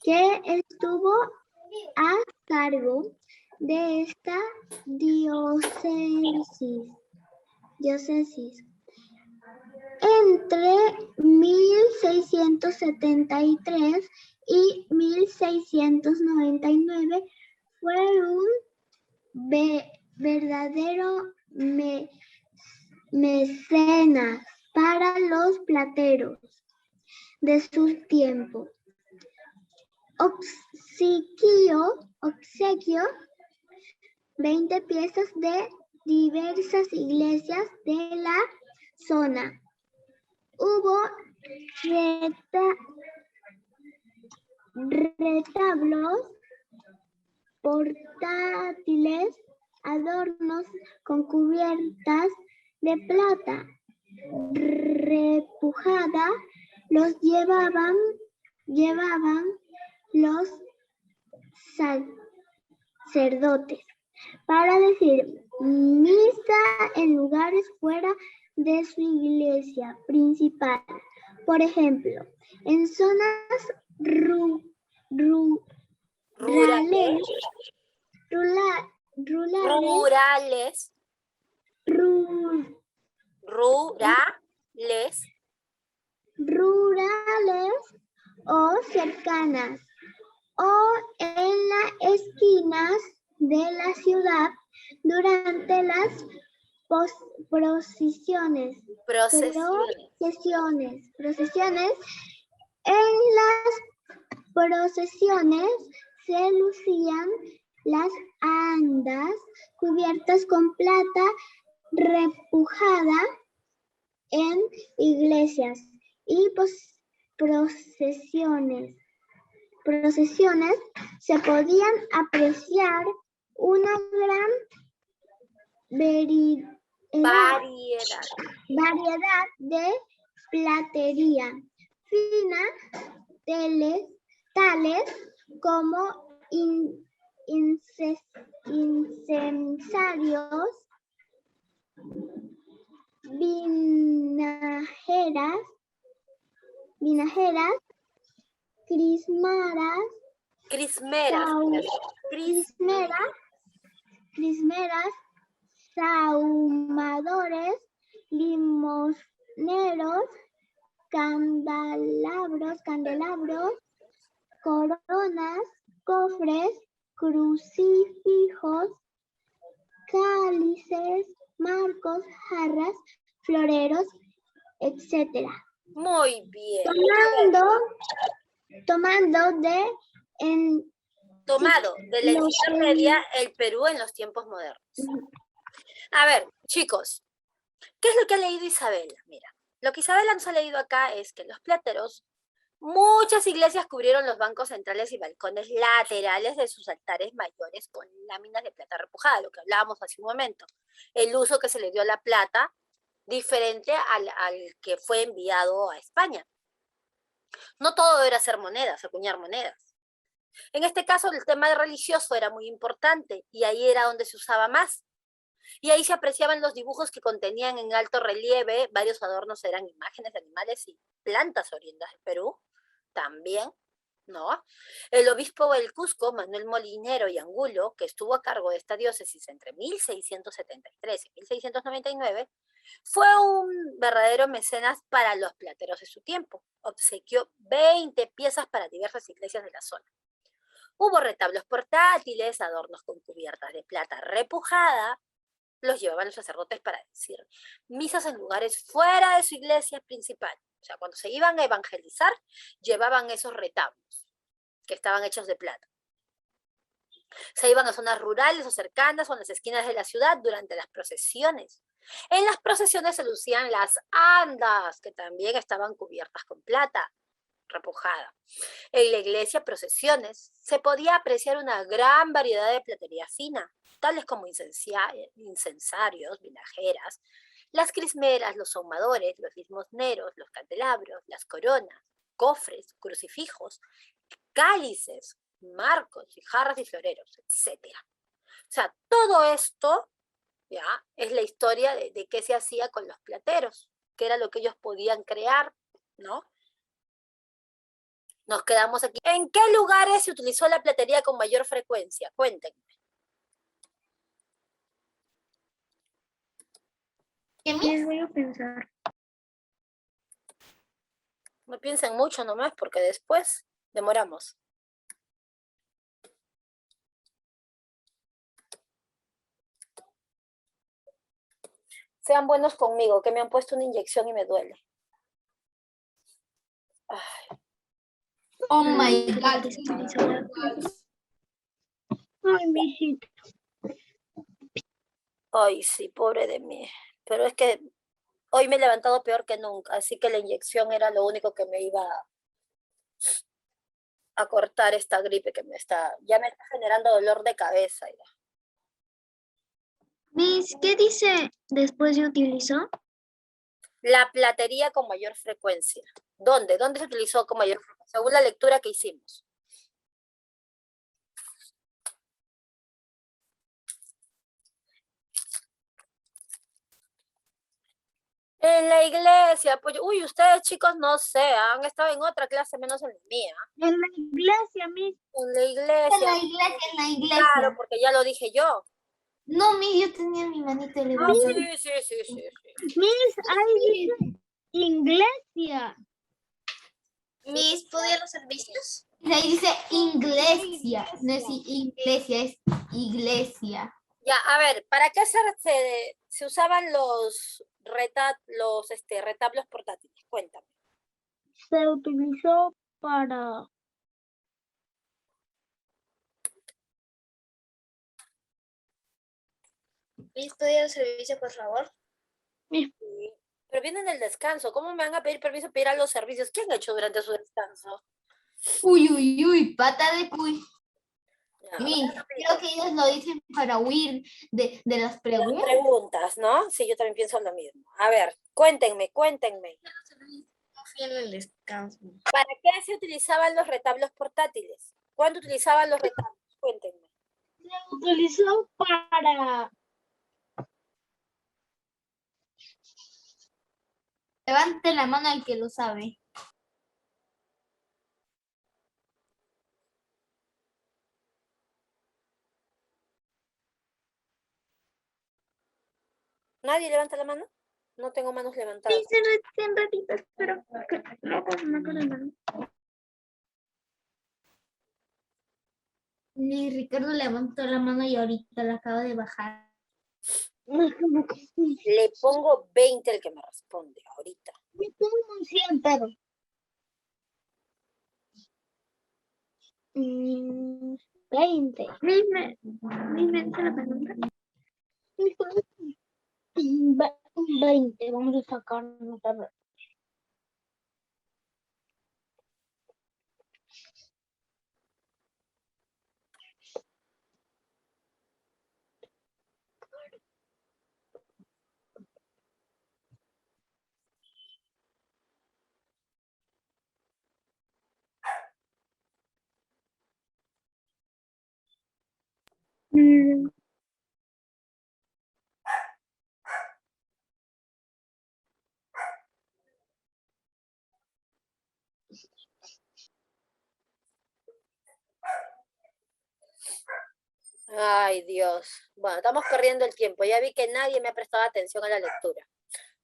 que estuvo a cargo de esta diócesis. Entre 1673 y 1699 fue un verdadero mecenas para los plateros de su tiempo. Obsequio 20 piezas de diversas iglesias de la zona. Hubo retablos portátiles, adornos con cubiertas de plata repujada, los llevaban los sacerdotes para decir misa en lugares fuera de su iglesia principal. Por ejemplo, en zonas rurales o cercanas, o en las esquinas de la ciudad durante las procesiones. En las procesiones se lucían las andas cubiertas con plata repujada. En iglesias y procesiones se podían apreciar una gran variedad de platería fina, tales como incensarios, vinajeras, crismeras, sahumadores, limoneros, candelabros, coronas, cofres, crucifijos, cálices, marcos, jarras, floreros, etc. Muy bien. Tomado de la enciclopedia El Perú en los tiempos modernos. A ver, chicos, ¿qué es lo que ha leído Isabela? Mira, lo que Isabela nos ha leído acá es que los plateros, muchas iglesias cubrieron los bancos centrales y balcones laterales de sus altares mayores con láminas de plata repujada, lo que hablábamos hace un momento. El uso que se le dio a la plata, diferente al que fue enviado a España. No todo era hacer monedas, acuñar monedas. En este caso, el tema religioso era muy importante y ahí era donde se usaba más. Y ahí se apreciaban los dibujos que contenían en alto relieve, varios adornos eran imágenes de animales y plantas oriundas del Perú, también, ¿no? El obispo del Cusco, Manuel Molinero y Angulo, que estuvo a cargo de esta diócesis entre 1673 y 1699, fue un verdadero mecenas para los plateros de su tiempo. Obsequió 20 piezas para diversas iglesias de la zona. Hubo retablos portátiles, adornos con cubiertas de plata repujada, los llevaban los sacerdotes para decir misas en lugares fuera de su iglesia principal. O sea, cuando se iban a evangelizar, llevaban esos retablos que estaban hechos de plata. Se iban a zonas rurales o cercanas o en las esquinas de la ciudad durante las procesiones. En las procesiones se lucían las andas, que también estaban cubiertas con plata repujada. En la iglesia, procesiones, se podía apreciar una gran variedad de platería fina, tales como incensarios, vinajeras, las crismeras, los ahumadores, los limosneros, los candelabros, las coronas, cofres, crucifijos, cálices, marcos, y jarras y floreros, etc. O sea, todo esto ya es la historia de qué se hacía con los plateros, qué era lo que ellos podían crear, ¿no? Nos quedamos aquí. ¿En qué lugares se utilizó la platería con mayor frecuencia? Cuéntenme. ¿Qué Les voy a pensar. No piensen mucho nomás, porque después demoramos. Sean buenos conmigo, que me han puesto una inyección y me duele. Ay, Oh my God. Ay, mijito. ay, sí, pobre de mí. Pero es que hoy me he levantado peor que nunca, así que la inyección era lo único que me iba a cortar esta gripe que ya me está generando dolor de cabeza. Ya. Miss, ¿qué dice después de utilizó? La platería con mayor frecuencia. ¿Dónde? ¿Dónde se utilizó con mayor frecuencia? Según la lectura que hicimos. En la iglesia, pues, uy, ustedes chicos no sé, han estado en otra clase menos en la mía. En la iglesia, Miss. En la iglesia, En la iglesia. claro, porque ya lo dije yo. No, yo tenía mi manito Ah, elevada. sí. Miss, ahí dice iglesia. Miss, ¿puedo ir a los servicios? Ahí dice iglesia. No es iglesia, es iglesia. Ya, a ver, ¿para qué se usaban los retablos portátiles? Cuéntame. Se utilizó para Miss, ¿puedo ir al servicio, por favor? Sí, pero vienen del descanso. ¿Cómo me van a pedir permiso para ir a los servicios? ¿Qué han hecho durante su descanso? Uy, pata de cuy. Ya, Creo que ellos lo dicen para huir de las preguntas. preguntas, ¿no? Sí, yo también pienso lo mismo. A ver, cuéntenme. No fui en el descanso. ¿Para qué se utilizaban los retablos portátiles? ¿Cuándo utilizaban los retablos? Cuéntenme. se utilizó para Levante la mano el que lo sabe. ¿Nadie levanta la mano? No tengo manos levantadas. En ratitas, pero no con la mano. Ni Ricardo levantó la mano y ahorita la acaba de bajar. Le pongo 20 al que me responde ahorita. Me pongo un 100, pero 20. Miss, me dice la pregunta. 20, vamos a sacar otra vez. Mm, Ay, Dios. Bueno, estamos perdiendo el tiempo. Ya vi que nadie me ha prestado atención a la lectura.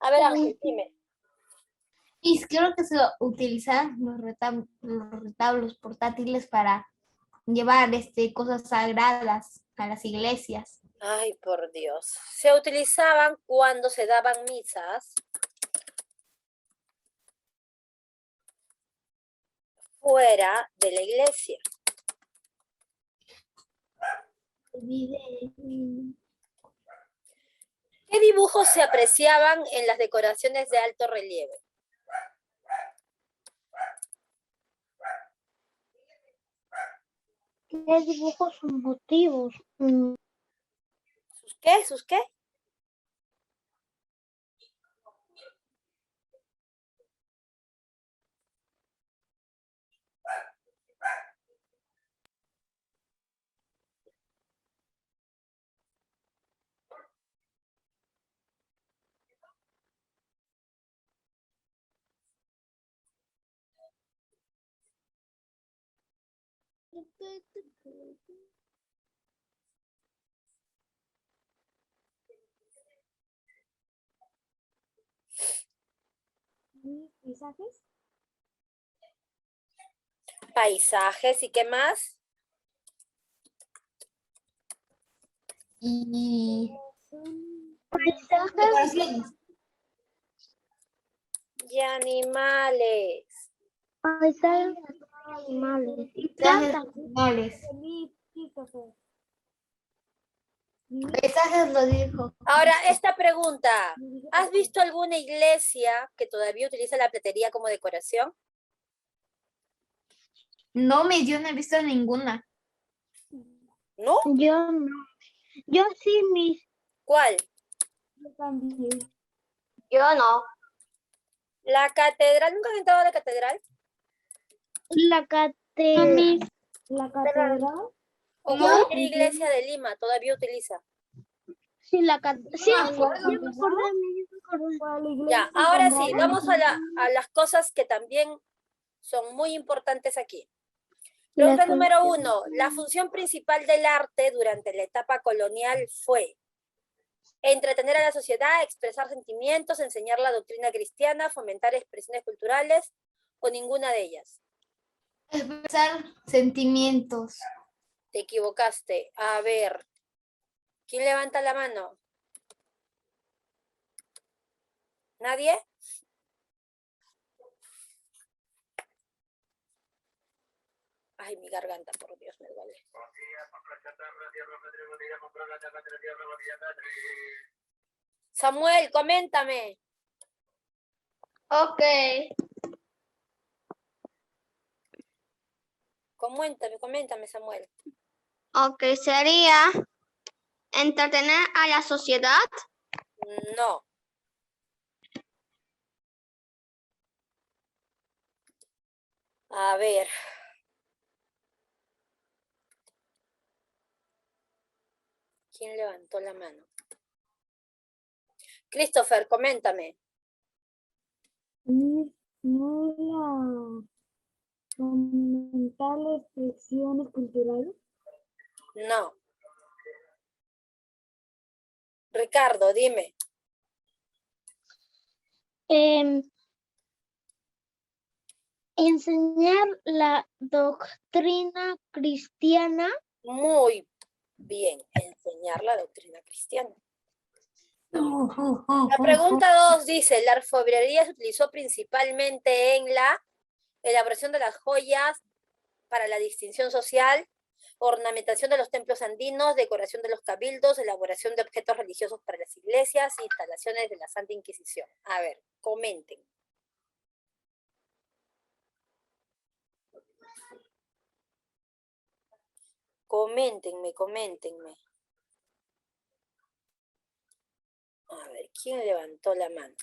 A ver, Ángel, dime. Y creo que se utilizan los retablos portátiles para llevar cosas sagradas a las iglesias. Ay, por Dios. Se utilizaban cuando se daban misas fuera de la iglesia. ¿Qué dibujos se apreciaban en las decoraciones de alto relieve? ¿Qué dibujos son motivos? ¿Sus qué? ¿Sus qué? ¿Paisajes? Paisajes y qué más. Y Paisajes. decoraciones. Y animales. Paisajes animales. Y Paisajes plantas. animales. Christopher. Paisajes lo dijo. Ahora, esta pregunta. ¿Has visto alguna iglesia que todavía utiliza la platería como decoración? No, yo no he visto ninguna. ¿No? Yo no. Yo sí, mis. ¿Cuál? Yo también. Yo no. ¿La catedral? ¿Nunca has entrado a la catedral? La catedral. La catedral. O No. cualquier iglesia de Lima todavía utiliza. Sí, la catedral. Sí, No me acuerdo. ya me acordé. Para la iglesia Ya, San ahora Juan sí, Ramón. vamos a las cosas que también son muy importantes aquí. Pregunta número 1. La función principal del arte durante la etapa colonial fue entretener a la sociedad, expresar sentimientos, enseñar la doctrina cristiana, fomentar expresiones culturales o ninguna de ellas. Expresar sentimientos. Te equivocaste. A ver, ¿quién levanta la mano? ¿Nadie? Ay, mi garganta, por Dios, me duele. Samuel, coméntame. Ok, Coméntame, Samuel. ok, sería entretener a la sociedad. No. A ver. ¿Quién levantó la mano? Christopher, coméntame. No la fomentar las expresiones culturales. No. Ricardo, dime. Enseñar la doctrina cristiana. Muy bien, enseñar la doctrina cristiana. La pregunta 2 dice, la alfarería se utilizó principalmente en la elaboración de las joyas para la distinción social, ornamentación de los templos andinos, decoración de los cabildos, elaboración de objetos religiosos para las iglesias, instalaciones de la Santa Inquisición. A ver, comenten. Coméntenme. A ver, ¿quién levantó la mano?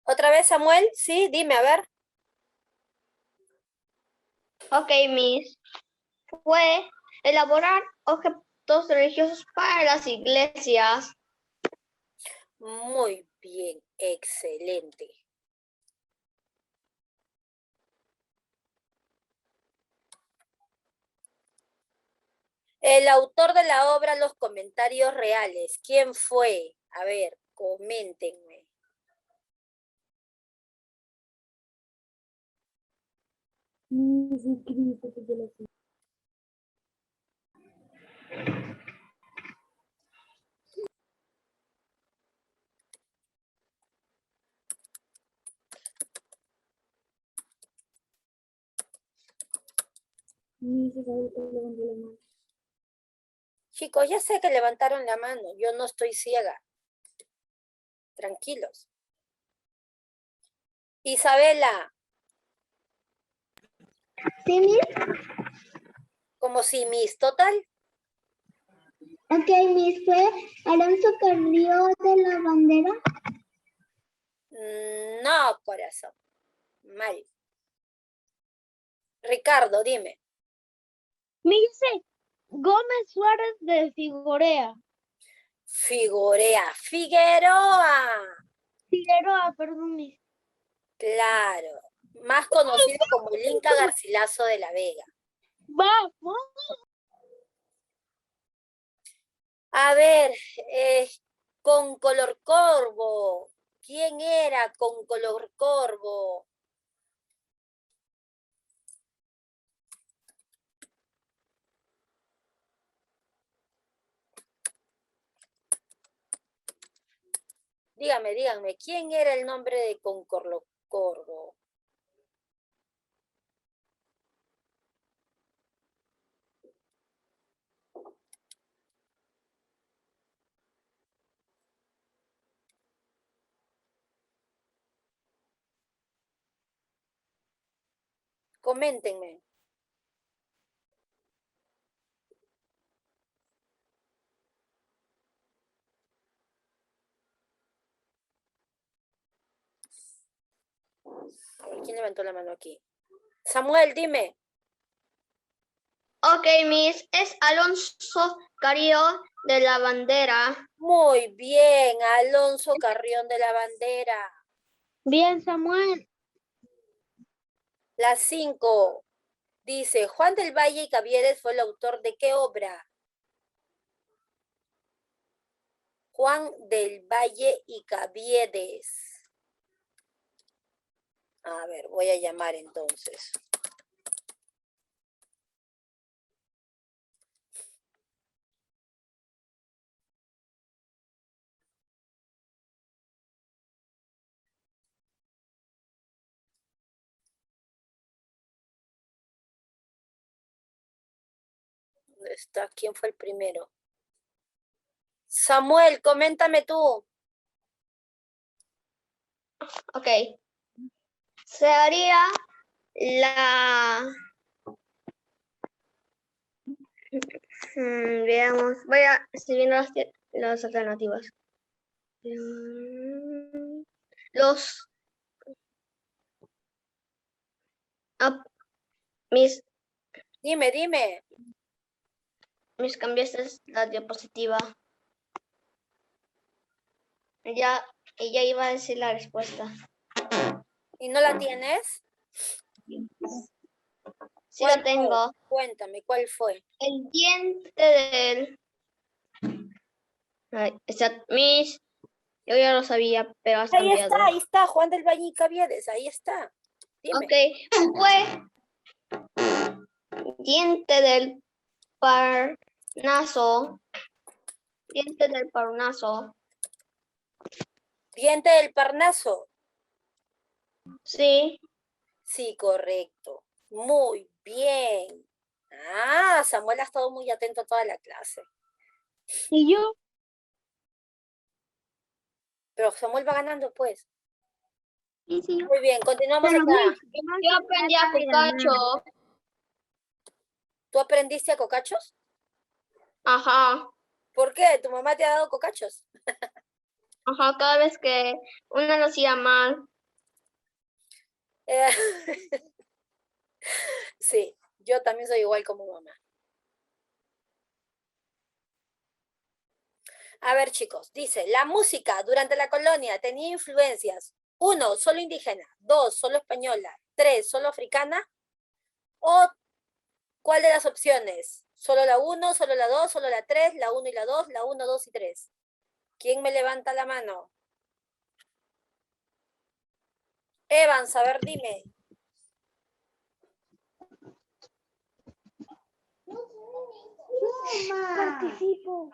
¿Otra vez, Samuel? Sí, dime, a ver. Ok, Miss. Fue elaborar objetos religiosos para las iglesias. Muy bien, excelente. El autor de la obra Los Comentarios Reales, ¿quién fue? A ver, coméntenme. No sé qué dice que yo lo sé. Ni se sabe que levantó la mano. Chicos, ya sé que levantaron la mano, yo no estoy ciega. Tranquilos. Isabela, ¿Sí, Miss? como si Miss Total. Ok, Miss, ¿fue Alonso Carrillo de la Bandera? No, corazón. Mal. Ricardo, dime. Me dice Gómez Suárez de Figueroa. Figueroa. Figueroa, perdón, Miss. Claro. Más conocido como el Inca Garcilaso de la Vega. Vamos. A ver, con color corvo. ¿Quién era con color corvo? Díganme, ¿quién era el nombre de con color corvo? Coméntenme. A ver, ¿quién levantó la mano aquí? Samuel, dime. Ok, Miss, es Alonso Carrillo de la Bandera. Muy bien, Alonso Carrión de la Bandera. Bien, Samuel. La 5. Dice, Juan del Valle y Caviedes fue el autor de ¿qué obra? Juan del Valle y Caviedes. A ver, voy a llamar entonces. ¿Dónde está? ¿Quién fue el primero? Samuel, coméntame tú. Ok. Se haría la... veamos, voy a estar viendo las alternativas. Los... Dime. Mis cambiaste la diapositiva. Ya, ella iba a decir la respuesta. ¿Y no la tienes? Sí la tengo. Cuéntame, ¿cuál fue? El diente del... Ay, Miss, yo ya lo sabía, pero has cambiado. Ahí está, Juan del Valle y Caviedes, ahí está. Dime. Ok, fue diente del Parnaso. Diente del Parnaso. Diente del Parnaso. Sí. Sí, correcto. Muy bien. Ah, Samuel ha estado muy atento a toda la clase. ¿Y yo? Pero Samuel va ganando, pues. Sí, sí. Muy bien, continuamos Pero, acá. Miss, no Yo se aprendí a trata de ganar. Cocacho. ¿Tú aprendiste a cocachos? Ajá. ¿Por qué? ¿Tu mamá te ha dado cocachos? Ajá, cada vez que una lo hacía mal. Eh, sí, yo también soy igual como mamá. A ver, chicos, dice, la música durante la colonia tenía influencias. 1, solo indígena. 2, solo española. 3, solo africana. ¿O cuál de las opciones? Solo la 1, solo la 2, solo la 3, la 1 y la 2, la 1, 2 y 3. ¿Quién me levanta la mano? Evans, a ver, dime. Participo.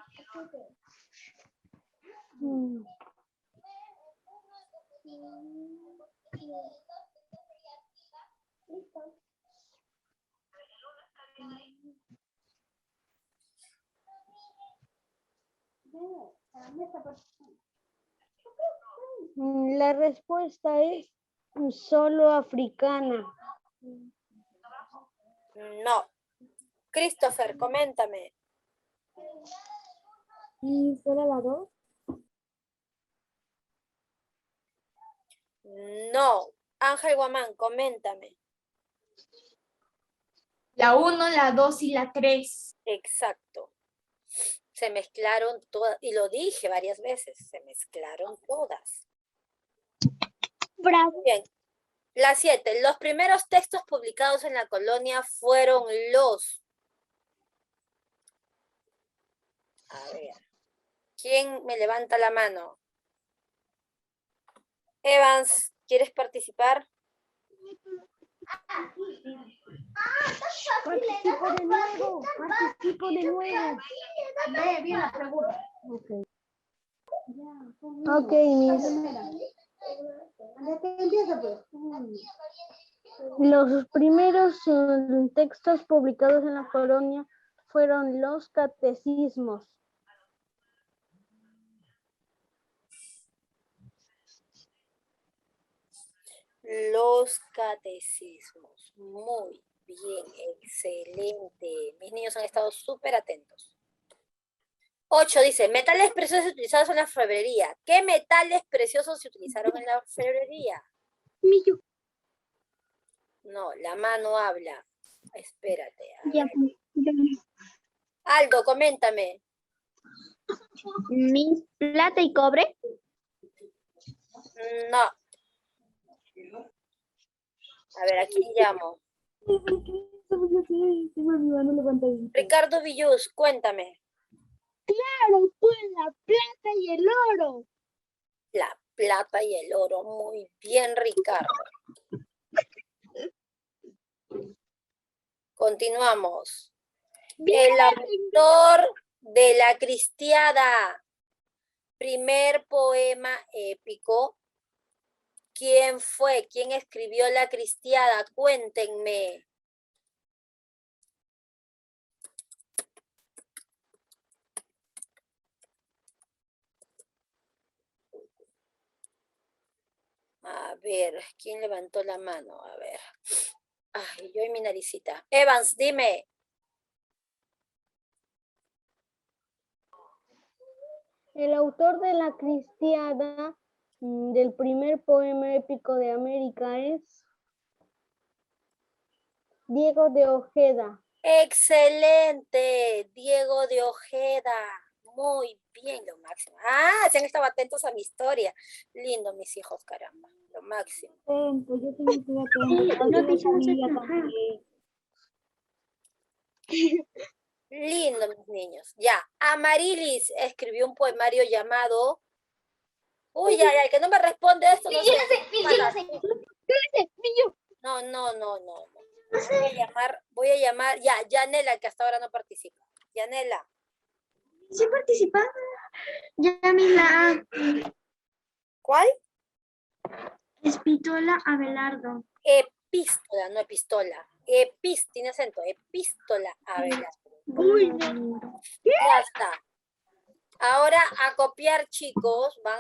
La respuesta es solo africana. No. Christopher, coméntame. ¿Y solo la 2? No. Ángel Guamán, coméntame. La 1, la 2 y la 3. Exacto. Se mezclaron todas, y lo dije varias veces, se mezclaron todas. Bravo. Bien. La 7. Los primeros textos publicados en la colonia fueron los... A ver. ¿Quién me levanta la mano? Evans, ¿quieres participar? Participo de nuevo. Participo de nuevo. Lee bien la pregunta. Ok, Miss. Los primeros textos publicados en la colonia fueron los catecismos. Los catecismos. Muy bien, excelente. Mis niños han estado súper atentos. 8 dice, metales preciosos utilizados en la orfebrería. ¿Qué metales preciosos se utilizaron en la orfebrería? Millo. No, la mano habla. Espérate. A Ya, ver. Aldo, coméntame. Miss, plata y cobre. No. A ver, ¿a quién llamo? Ricardo Villus, cuéntame. Claro, pues la plata y el oro. La plata y el oro. Muy bien, Ricardo. Continuamos. El autor de La Cristiada, primer poema épico. ¿Quién fue? ¿Quién escribió La Cristiada? Cuéntenme. A ver, ¿quién levantó la mano? A ver. Ay, yo y mi naricita. Evans, dime. El autor de La Cristiada, del primer poema épico de América, es Diego de Ojeda. Excelente, Diego de Ojeda. Muy bien, lo máximo. Ah, se han estado atentos a mi historia. Lindo, mis hijos, caramba. Lo máximo. Pues yo también estuve atento. No te Lindo, mis niños. Ya, Amarilis escribió un poemario llamado... Uy, ya, el que no me responde esto, no sé. No, no, no, no. Voy a llamar, ya, Yanela, que hasta ahora no participa. Yanela. Sí participaba. Ya la ¿Cuál? Espítola Abelardo. Epístola, no epistola. Tiene acento. Epístola Abelardo. Uy, no. Ya está. Ahora a copiar, chicos. Van